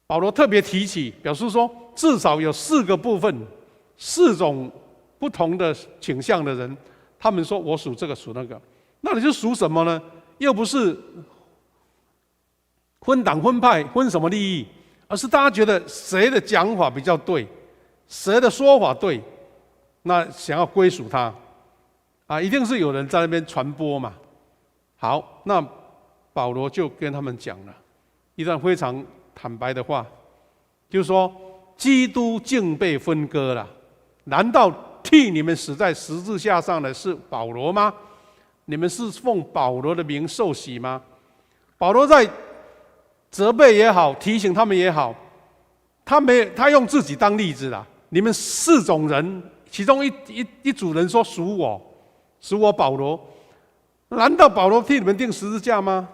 保罗特别提起，表示说至少有4个部分，4种不同的倾向的人，他们说我属这个属那个，那你就属什么呢？又不是分党分派分什么利益，而是大家觉得谁的讲法比较对，谁的说法对，那想要归属他一定是有人在那边传播嘛。好，那保罗就跟他们讲了一段非常坦白的话，就是说基督竟被分割了，难道替你们死在十字架上的是保罗吗？你们是奉保罗的名受洗吗？保罗在责备也好，提醒他们也好，他用自己当例子啦。你们4种人，其中一组人说属我保罗，难道保罗替你们钉十字架吗？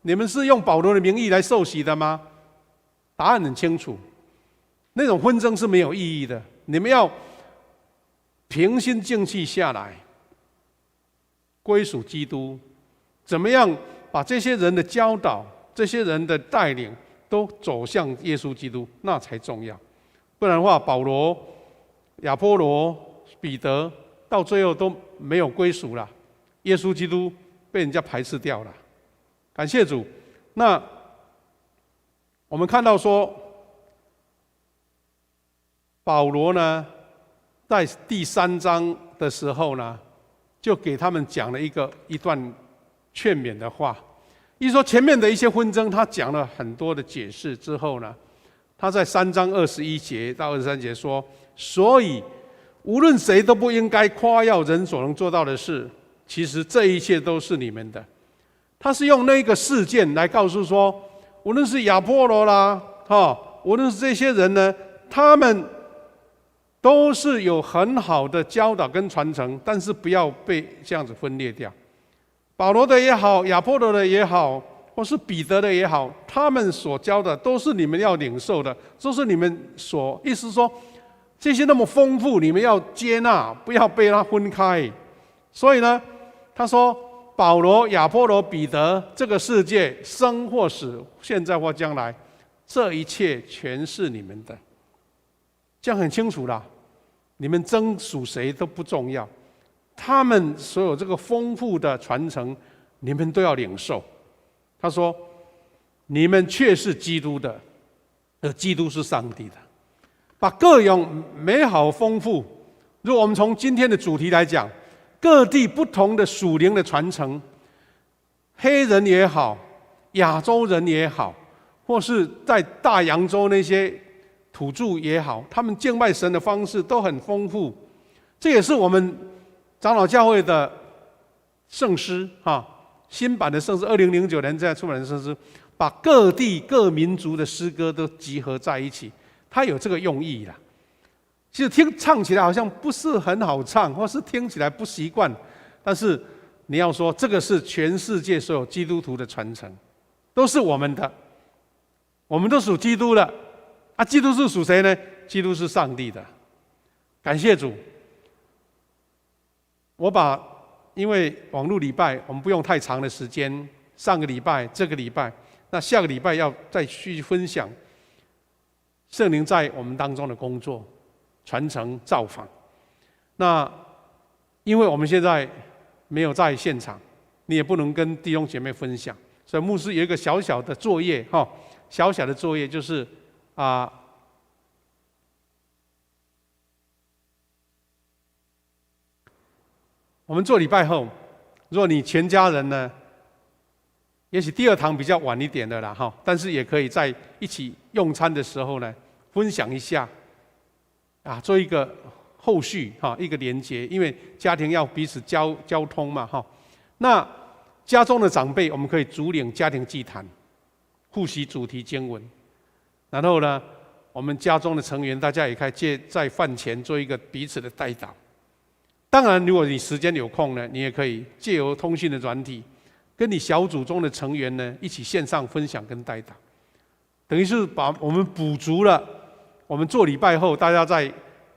你们是用保罗的名义来受洗的吗？答案很清楚，那种纷争是没有意义的。你们要平心静气下来，归属基督，怎么样把这些人的教导、这些人的带领都走向耶稣基督，那才重要。不然的话，保罗、亚波罗、彼得到最后都没有归属了，耶稣基督被人家排斥掉了。感谢主。那我们看到说，保罗呢，在第3章的时候呢，就给他们讲了一段劝勉的话。意思说前面的一些纷争，他讲了很多的解释之后呢，他在3章21节到23节说，所以无论谁都不应该夸耀人所能做到的事，其实这一切都是你们的。他是用那个事件来告诉说，无论是亚波罗啦，无论是这些人呢，他们都是有很好的教导跟传承，但是不要被这样子分裂掉。保罗的也好，亚波罗的也好，或是彼得的也好，他们所教的都是你们要领受的，都是你们所意思说，这些那么丰富，你们要接纳，不要被它分开。所以呢，他说保罗、亚波罗、彼得，这个世界生或死，现在或将来，这一切全是你们的。这样很清楚啦，你们争属谁都不重要，他们所有这个丰富的传承，你们都要领受。他说，你们却是基督的，而基督是上帝的。把各样美好丰富，如果我们从今天的主题来讲，各地不同的属灵的传承，黑人也好，亚洲人也好，或是在大洋洲那些土著也好，他们敬拜神的方式都很丰富。这也是我们长老教会的圣诗新版的圣诗，2009年在出版的圣诗，把各地各民族的诗歌都集合在一起，它有这个用意啦。其实唱起来好像不是很好唱，或是听起来不习惯，但是你要说这个是全世界所有基督徒的传承，都是我们的，我们都属基督的啊。基督是属谁呢？基督是上帝的。感谢主。因为网络礼拜我们不用太长的时间，上个礼拜、这个礼拜，那下个礼拜要再去分享圣灵在我们当中的工作、传承、造访。那因为我们现在没有在现场，你也不能跟弟兄姐妹分享，所以牧师有一个小小的作业小小的作业就是我们做礼拜后，如果你全家人呢，也许第二堂比较晚一点的啦但是也可以在一起用餐的时候呢，分享一下做一个后续一个连结，因为家庭要彼此交通嘛那家中的长辈，我们可以主领家庭祭坛，复习主题经文，然后呢，我们家中的成员大家也可以在饭前做一个彼此的代祷。当然，如果你时间有空呢，你也可以借由通讯的软体，跟你小组中的成员呢一起线上分享跟代祷，等于是把我们补足了我们做礼拜后大家在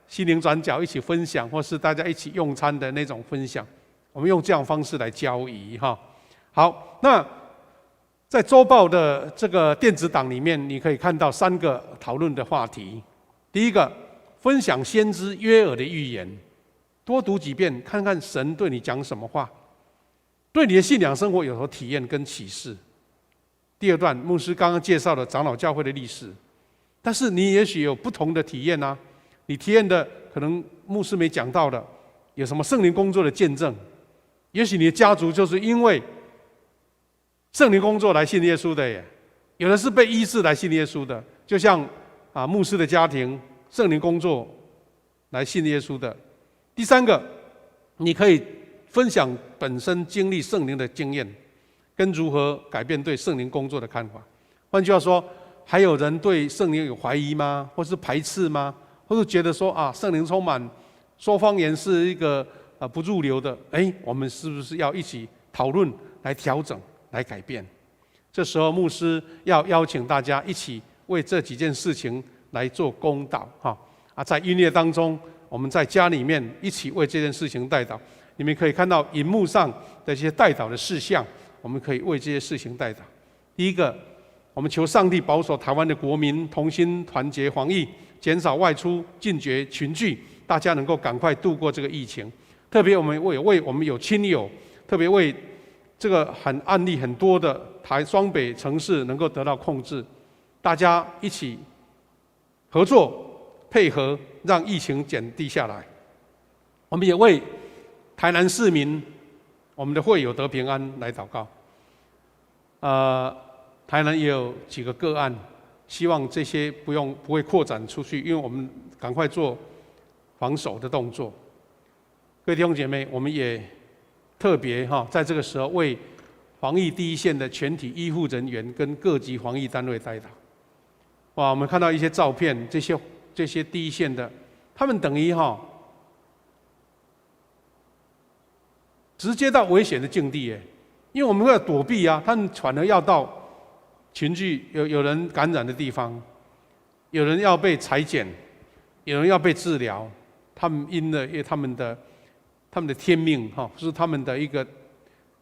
心灵转角一起分享，或是大家一起用餐的那种分享，我们用这样的方式来交谊好，那在周报的这个电子档里面，你可以看到3个讨论的话题。第一个，分享先知约珥的预言。多读几遍，看看神对你讲什么话，对你的信仰生活有所体验跟启示。第二段，牧师刚刚介绍了长老教会的历史，但是你也许有不同的体验你体验的可能牧师没讲到的，有什么圣灵工作的见证？也许你的家族就是因为圣灵工作来信耶稣的耶，有的是被医治来信耶稣的，就像牧师的家庭，圣灵工作来信耶稣的。第三个，你可以分享本身经历圣灵的经验，跟如何改变对圣灵工作的看法。换句话说，还有人对圣灵有怀疑吗？或是排斥吗？或是觉得说圣灵充满说方言是一个不入流的？我们是不是要一起讨论来调整来改变？这时候牧师要邀请大家一起为这几件事情来做公道在音乐当中，我们在家里面一起为这件事情代祷。你们可以看到荧幕上的一些代祷的事项，我们可以为这些事情代祷。第一个，我们求上帝保守台湾的国民同心团结防疫，减少外出禁绝群聚，大家能够赶快度过这个疫情。特别我们为我们有亲友，特别为这个案例很多的双北城市能够得到控制，大家一起合作配合，让疫情减低下来。我们也为台南市民，我们的会友得平安来祷告。台南也有几个个案，希望这些不会扩展出去，因为我们赶快做防守的动作。各位弟兄姐妹，我们也特别在这个时候为防疫第一线的全体医护人员跟各级防疫单位代祷。我们看到一些照片，这些第一线的，他们等于直接到危险的境地耶，因为我们要躲避他们反而要到群聚有人感染的地方，有人要被裁剪，有人要被治疗，他们因为他们的天命是他们的一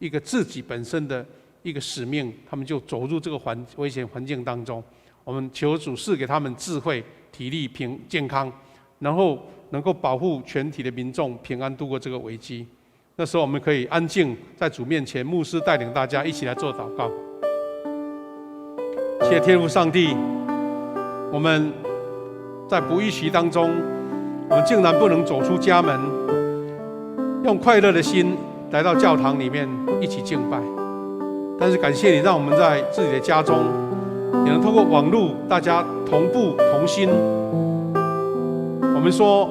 个自己本身的一个使命，他们就走入这个危险环境当中。我们求主赐给他们智慧、体力、健康，然后能够保护全体的民众平安度过这个危机。那时候我们可以安静在主面前，牧师带领大家一起来做祷告。谢谢天父上帝，我们在不预期当中，我们竟然不能走出家门，用快乐的心来到教堂里面一起敬拜。但是感谢你，让我们在自己的家中，也能透过网络，大家同步同心。我们说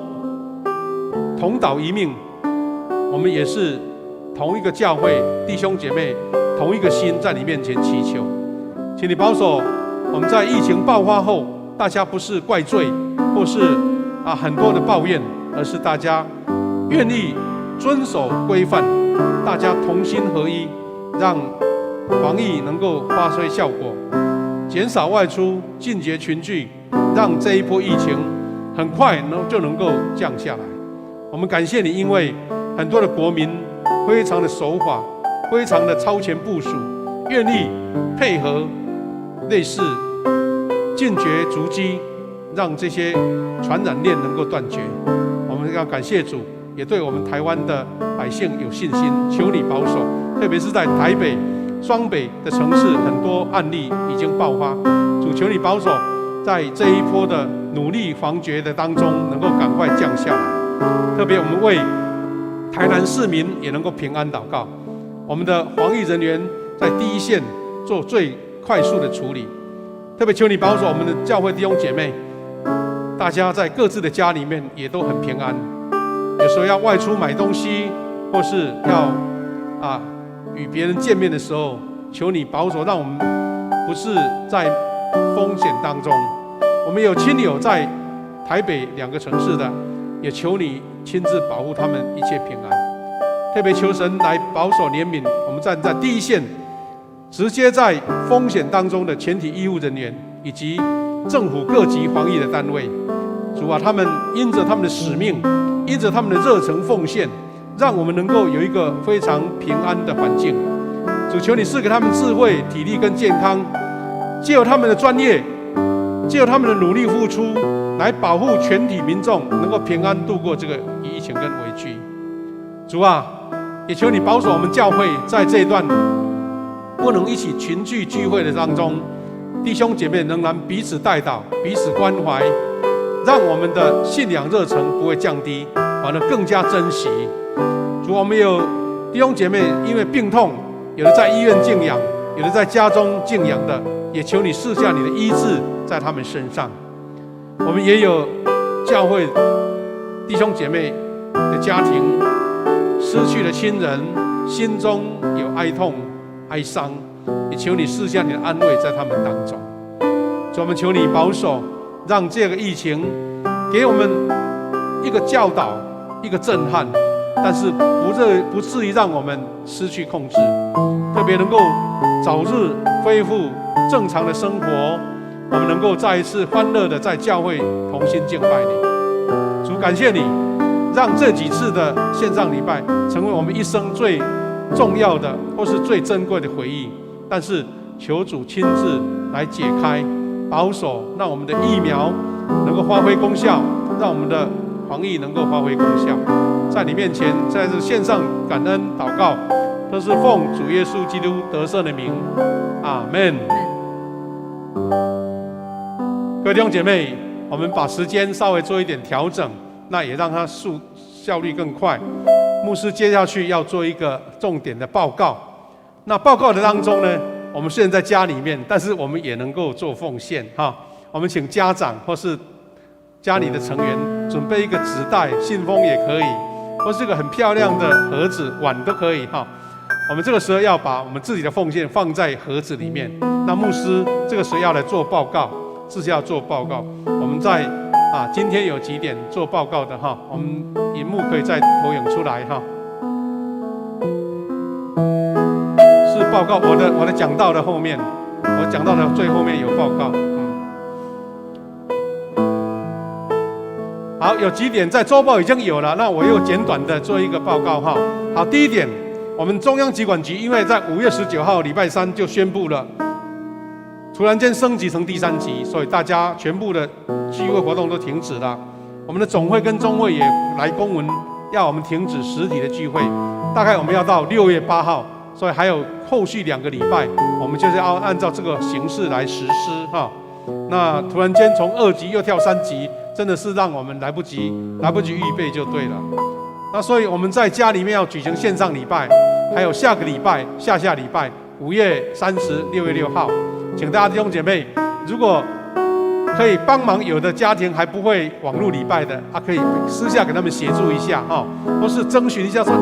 同岛一命，我们也是同一个教会，弟兄姐妹同一个心，在你面前祈求，请你保守我们在疫情爆发后，大家不是怪罪，或是很多的抱怨，而是大家愿意遵守规范，大家同心合一，让防疫能够发挥效果，减少外出，禁绝群聚，让这一波疫情很快就能够降下来。我们感谢你，因为很多的国民非常的守法，非常的超前部署，愿意配合类似禁绝足迹，让这些传染链能够断绝。我们要感谢主，也对我们台湾的百姓有信心，求你保守，特别是在台北、双北的城市，很多案例已经爆发。主，求你保守，在这一波的努力防绝的当中，能够赶快降下来。特别我们为台南市民也能够平安祷告，我们的防疫人员在第一线做最快速的处理。特别求你保守我们的教会弟兄姐妹，大家在各自的家里面也都很平安。有时候要外出买东西，或是要与别人见面的时候，求你保守，让我们不是在风险当中。我们有亲友在台北2个城市的，也求你亲自保护他们一切平安。特别求神来保守怜悯我们站在第一线，直接在风险当中的全体医护人员，以及政府各级防疫的单位。主啊，他们因着他们的使命，因着他们的热诚奉献，让我们能够有一个非常平安的环境。主，求你赐给他们智慧、体力跟健康，藉由他们的专业，藉由他们的努力付出，来保护全体民众能够平安度过这个疫情跟危机。主啊，也求你保守我们教会在这一段不能一起群聚聚会的当中，弟兄姐妹仍然彼此代祷、彼此关怀，让我们的信仰热忱不会降低，反而更加珍惜。主，我们有弟兄姐妹因为病痛，有的在医院静养，有的在家中静养的，也求你赐下你的医治在他们身上。我们也有教会弟兄姐妹的家庭失去了亲人，心中有哀痛哀伤，也求你赐下你的安慰在他们当中。主，我们求你保守，让这个疫情给我们一个教导，一个震撼，但是不至于让我们失去控制，特别能够早日恢复正常的生活，我们能够再一次欢乐的在教会同心敬拜你。主，感谢你，让这几次的线上礼拜成为我们一生最重要的或是最珍贵的回忆。但是求主亲自来解开保守，让我们的疫苗能够发挥功效，让我们的防疫能够发挥功效。在你面前，在这线上感恩祷告，都是奉主耶稣基督得胜的名，阿们。各位弟兄姐妹，我们把时间稍微做一点调整，那也让它效率更快。牧师接下去要做一个重点的报告。那报告的当中呢，我们虽然在家里面，但是我们也能够做奉献哈。我们请家长或是家里的成员准备一个纸袋、信封也可以，或是一个很漂亮的盒子、碗都可以哈。我们这个时候要把我们自己的奉献放在盒子里面。那牧师这个时候要来做报告，自己要做报告。我们在今天有几点做报告的哈，我们荧幕可以再投影出来哈。是报告我的讲道的后面，我讲到的最后面有报告。好，有几点在周报已经有了，那我又简短的做一个报告哈。好，第一点，我们中央疾管局因为在5月19号礼拜三就宣布了，突然间升级成第3级，所以大家全部的聚会活动都停止了。我们的总会跟中会也来公文，要我们停止实体的聚会，大概我们要到6月8号，所以还有后续2个礼拜，我们就是要按照这个形式来实施哈。那突然间从2级又跳3级，真的是让我们来不及预备就对了。那所以我们在家里面要举行线上礼拜，还有下个礼拜、下下礼拜5月30、6月6号，请大家弟兄姐妹，如果可以帮忙，有的家庭还不会网络礼拜的，可以私下给他们协助一下哈，或是征询一下，说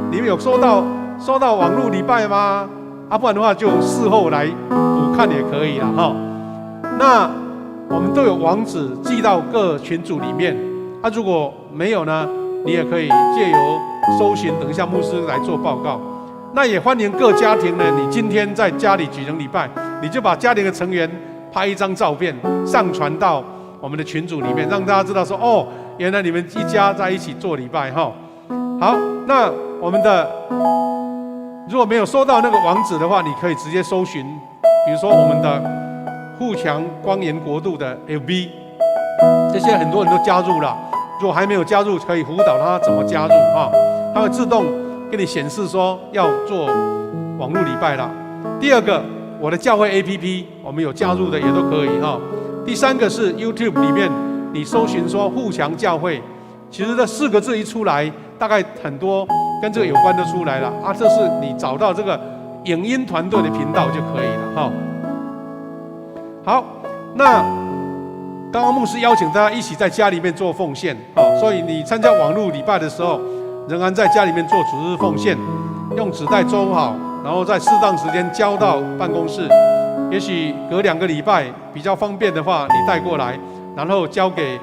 你们有收到网络礼拜吗？不然的话就事后来补看也可以啦哈。那我们都有网址寄到各群组里面，如果没有呢，你也可以借由搜寻，等一下牧师来做报告。那也欢迎各家庭呢，你今天在家里举行礼拜，你就把家庭的成员拍一张照片上传到我们的群组里面，让大家知道说，哦，原来你们一家在一起做礼拜哈。好，那我们的如果没有收到那个网址的话，你可以直接搜寻，比如说我们的富强光研国度的 FB， 这些很多人都加入了。如果还没有加入，可以辅导他怎么加入哈，它会自动给你显示说要做网络礼拜了。第二个，我的教会 APP， 我们有加入的也都可以哈。第三个是 YouTube 里面，你搜寻说富强教会，其实这4个字一出来，大概很多跟这个有关的出来了这是你找到这个影音团队的频道就可以了哈。好，那刚刚牧师邀请大家一起在家里面做奉献，所以你参加网络礼拜的时候，仍然在家里面做主日奉献，用纸袋收好，然后在适当时间交到办公室。也许隔2个礼拜比较方便的话，你带过来，然后交给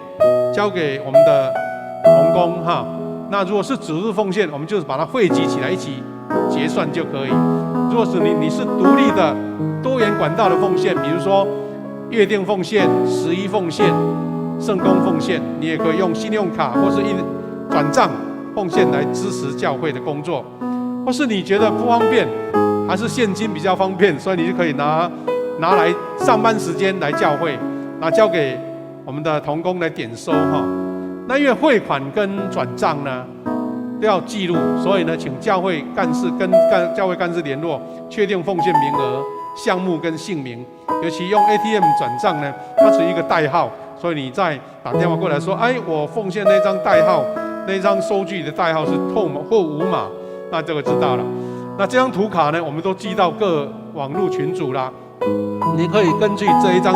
我们的同工哈。那如果是主日奉献，我们就是把它汇集起来一起结算就可以。如果是你是独立的多元管道的奉献，比如说约定奉献、11奉献、圣工奉献，你也可以用信用卡或是转账奉献来支持教会的工作，或是你觉得不方便，还是现金比较方便，所以你就可以拿来上班时间来教会，交给我们的同工来点收哈。那因为汇款跟转账呢都要记录，所以呢，请教会干事跟教会干事联络，确定奉献名额、项目跟姓名。尤其用 ATM 转账呢，它是一个代号，所以你再打电话过来说，我奉献那张代号，那张收据的代号是透码或无码，那这个知道了。那这张图卡呢，我们都寄到各网络群组啦。你可以根据这一张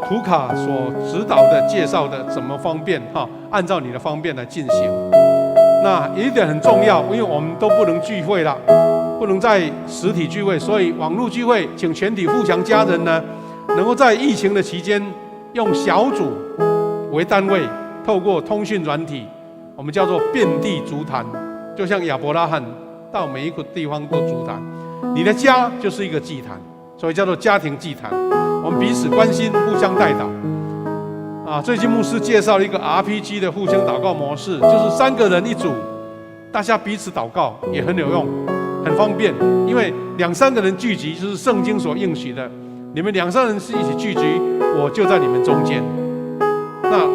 图卡所指导的、介绍的怎么方便按照你的方便来进行。那有一点很重要，因为我们都不能聚会了。不能在实体聚会，所以网络聚会，请全体富强家人呢，能够在疫情的期间，用小组为单位，透过通讯软体，我们叫做遍地足坛，就像亚伯拉罕到每一个地方都足坛。你的家就是一个祭坛，所以叫做家庭祭坛。我们彼此关心，互相代祷。最近牧师介绍了一个 RPG 的互相祷告模式，就是3个人一组，大家彼此祷告也很有用。很方便，因为2、3个人聚集就是圣经所应许的，你们2、3人是一起聚集，我就在你们中间。那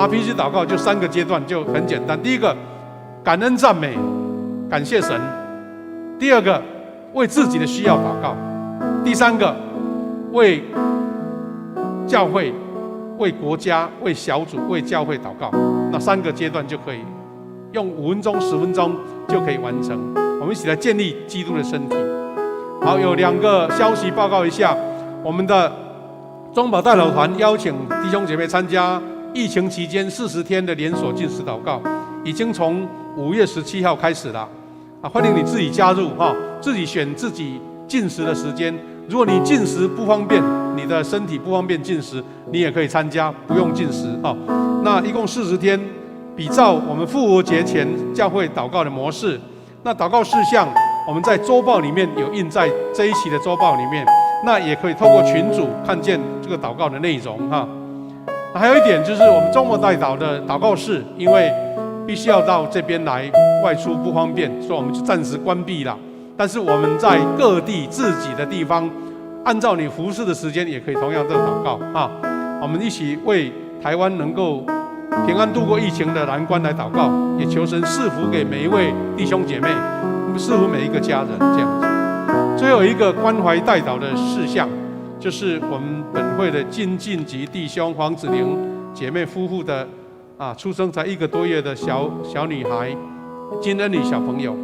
RPG 祷告就3个阶段，就很简单。第一个，感恩赞美，感谢神；第二个，为自己的需要祷告；第3个，为教会、为国家、为小组、为教会祷告。那3个阶段就可以用5分钟、10分钟就可以完成。我们一起来建立基督的身体。好，有2个消息报告一下。我们的中保代祷团邀请弟兄姐妹参加疫情期间40天的连锁禁食祷告，已经从5月17号开始了。欢迎你自己加入自己选自己禁食的时间。如果你禁食不方便，你的身体不方便禁食，你也可以参加，不用禁食那一共40天，比照我们复活节前教会祷告的模式。那祷告事项，我们在周报里面有印在这一期的周报里面，那也可以透过群组看见这个祷告的内容那还有一点就是我们周末代祷的祷告室，因为必须要到这边来，外出不方便，所以我们就暂时关闭了。但是我们在各地自己的地方，按照你服事的时间，也可以同样这个祷告我们一起为台湾能够平安度过疫情的难关来祷告，也求神赐福给每一位弟兄姐妹，赐福每一个家人这样子。最后一个关怀代祷的事项，就是我们本会的晋级弟兄黄子玲姐妹夫妇的出生才1个多月的小女孩金恩女小朋友。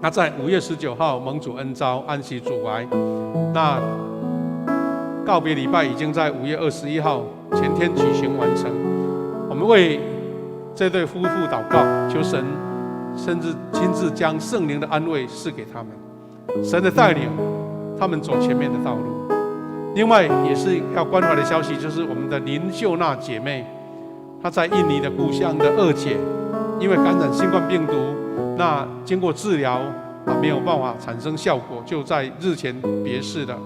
那在5月19号蒙主恩召安息主怀，那告别礼拜已经在5月21号前天举行完成。我们为这对夫妇祷告，求神甚至亲自将圣灵的安慰赐给他们，神的带领他们走前面的道路。另外也是要关怀的消息，就是我们的林秀娜姐妹，她在印尼的故乡的二姐，因为感染新冠病毒，那经过治疗没有办法产生效果，就在日前别世了。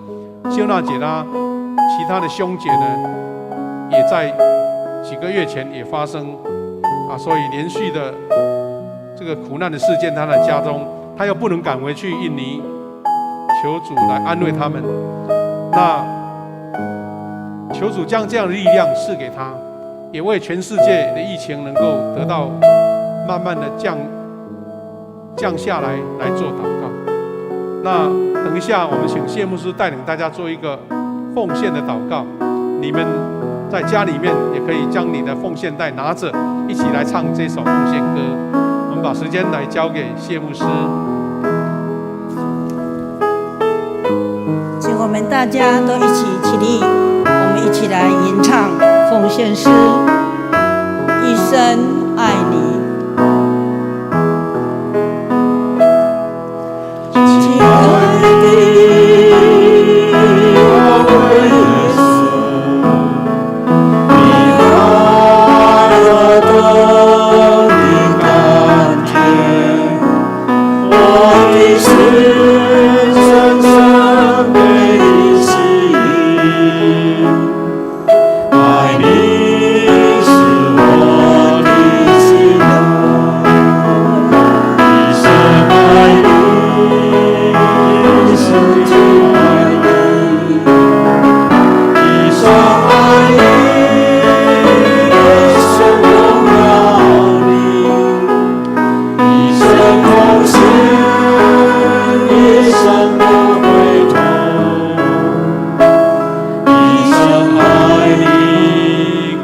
秀娜姐她其他的兄姐呢，也在几个月前也发生所以连续的这个苦难的事件，她的家中，她又不能赶回去印尼，求主来安慰他们。那求主将这样的力量赐给她，也为全世界的疫情能够得到慢慢的降下来做祷告。那等一下，我们请谢牧师带领大家做一个奉献的祷告。你们在家里面也可以将你的奉献袋拿着，一起来唱这首奉献歌。我们把时间来交给谢牧师。请我们大家都一起起立，我们一起来吟唱奉献诗：一生爱你。亲爱的，我为耶稣，你爱我的你甘甜，我的心深深被你吸引，爱你是我的心愿，一生爱你，一生就爱你，一生爱你，一生荣耀你，一生奉献，一生不回头，一生爱你，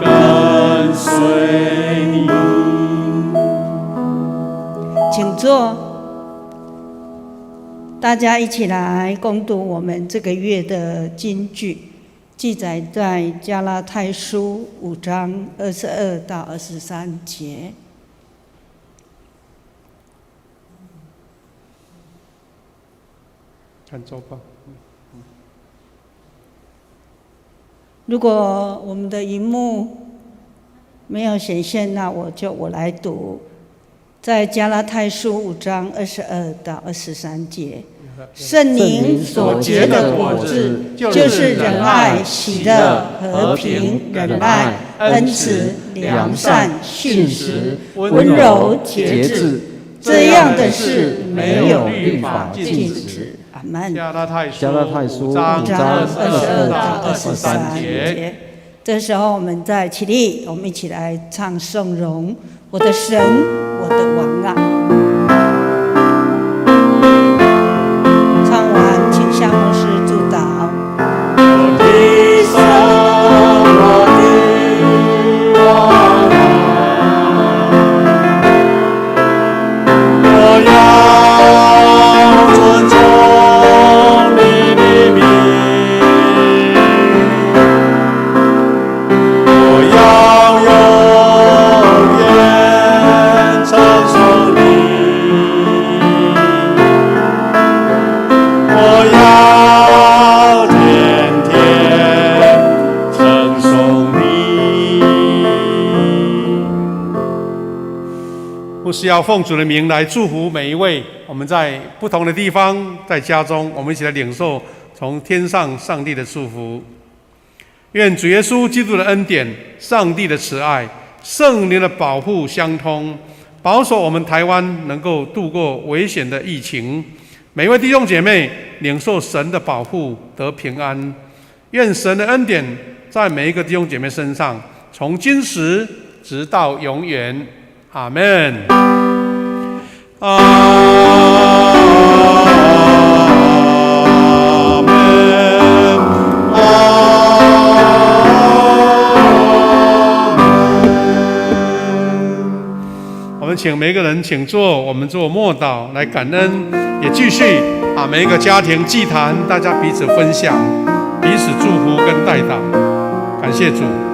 跟随你。请坐，大家一起来攻读我们这个月的金句，记载在加拉太书5章22到23节。看周报。如果我们的荧幕没有显现，那我来读，在加拉太书5章22到23节。圣灵所结的果子，就是仁爱、喜乐、和平、忍耐、恩慈、良善、信实、温柔、节制。这样的事没有律法禁止。阿们。加拉太书55章22到23 23节。这时候我们再起立，我们一起来唱颂荣，我的神，我的王啊。唱完，请夏牧师祝祷。我的神，我的王啊，我要尊重你的名，我要永远称颂你，我要天天称颂你。牧师要奉主的名来祝福每一位，我们在不同的地方，在家中，我们一起来领受从天上上帝的祝福。愿主耶稣基督的恩典、上帝的慈爱、圣灵的保护相通，保守我们台湾能够度过危险的疫情。每位弟兄姐妹领受神的保护，得平安。愿神的恩典在每一个弟兄姐妹身上，从今时直到永远。阿们。阿们。阿们。我们请每个人请坐，我们做默祷来感恩，也继续每一个家庭祭坛，大家彼此分享，彼此祝福跟代祷，感谢主。